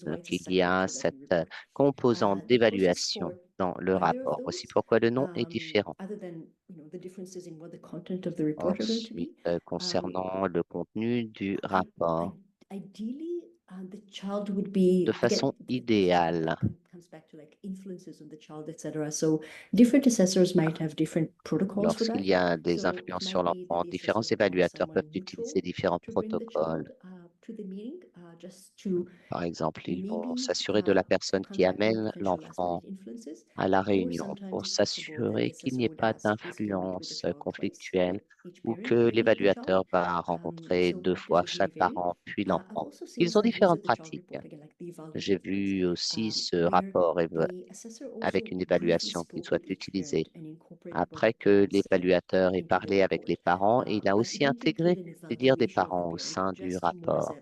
Donc, il y a cette composante d'évaluation dans le rapport. Voici pourquoi le nom est différent. Ensuite, concernant le contenu du rapport, de façon idéale, Lorsqu'il y a des influences sur l'enfant, différents évaluateurs peuvent utiliser différents protocoles. Par exemple, ils vont s'assurer de la personne qui amène l'enfant à la réunion pour s'assurer qu'il n'y ait pas d'influence conflictuelle ou que l'évaluateur va rencontrer 2 fois chaque parent puis l'enfant. Ils ont différentes pratiques. J'ai vu aussi ce rapport avec une évaluation qui soit utilisée après que l'évaluateur ait parlé avec les parents et il a aussi intégré les dires des parents au sein du rapport.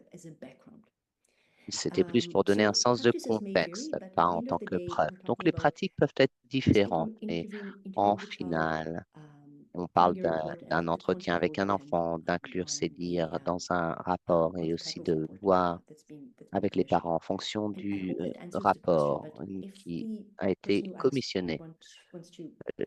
C'était plus pour donner un sens de contexte, pas en tant que preuve. Donc, les pratiques peuvent être différentes, mais en finale, on parle d'un entretien avec un enfant, d'inclure ses dires dans un rapport et aussi de voir avec les parents en fonction du rapport qui a été commissionné.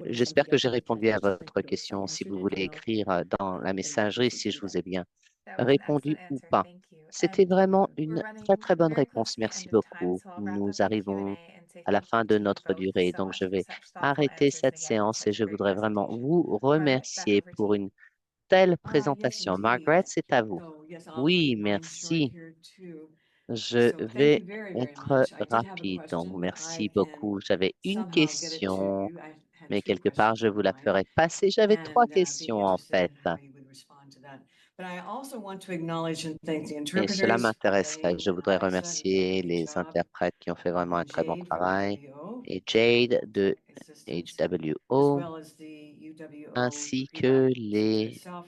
J'espère que j'ai répondu à votre question. Si vous voulez écrire dans la messagerie, si je vous ai bien That was an répondu excellent ou answer. pas. Thank you. C'était vraiment We're une très, running très bonne very réponse. close to the end Merci of time, beaucoup. so I'll wrap up Nous with the arrivons Q&A and say à la thank fin you de to you notre both durée, so donc je much for vais such thoughtful arrêter answers and cette again for séance et such a je great voudrais vraiment presentation. vous Margaret, back remercier over to pour you. une telle Yes, présentation. Margaret, indeed. c'est à vous. So yes, I'll Oui, keep mine short merci. here too. Je So thank vais you very, very être much. I did have a rapide, donc question. I merci can beaucoup. J'avais une somehow get it to question, you. I had mais 2 quelque part, questions je in vous la mind ferai passer. J'avais 3 and be questions en interested fait. in how you would respond to that. But I also want to acknowledge and thank the Et cela interpreters, m'intéresserait. Elaine Je and voudrais Liza, who did a remercier great les job, interprètes qui ont fait vraiment un and très bon Jade from travail UWO et for her Jade help de and assistance, as HWO well as the UWO ainsi pre-doc que center les itself,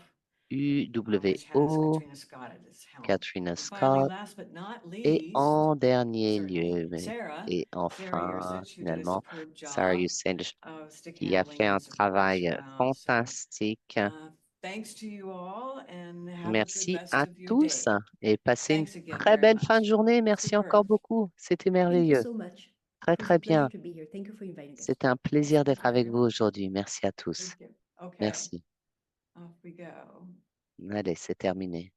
which has UWO, Katrina Scott at its helm. Katrina And finally, Scott last but not et least, en dernier certainly lieu, et Sarah enfin, Yursich, who did a finalement, superb Sarah job Usage of stick qui a fait handling un and support travail throughout. So, fantastique. thanks to you all and have a good Merci rest à of your tous day. et passez une Thanks again très very belle fin de much. journée. Merci encore Superb. beaucoup. C'était Thank you merveilleux. so much. Très, It was très a pleasure bien. to be here. Thank you for inviting us. C'était un plaisir d'être avec vous aujourd'hui. Merci à tous. Thank you. Okay, Merci. off we go. Allez, c'est terminé.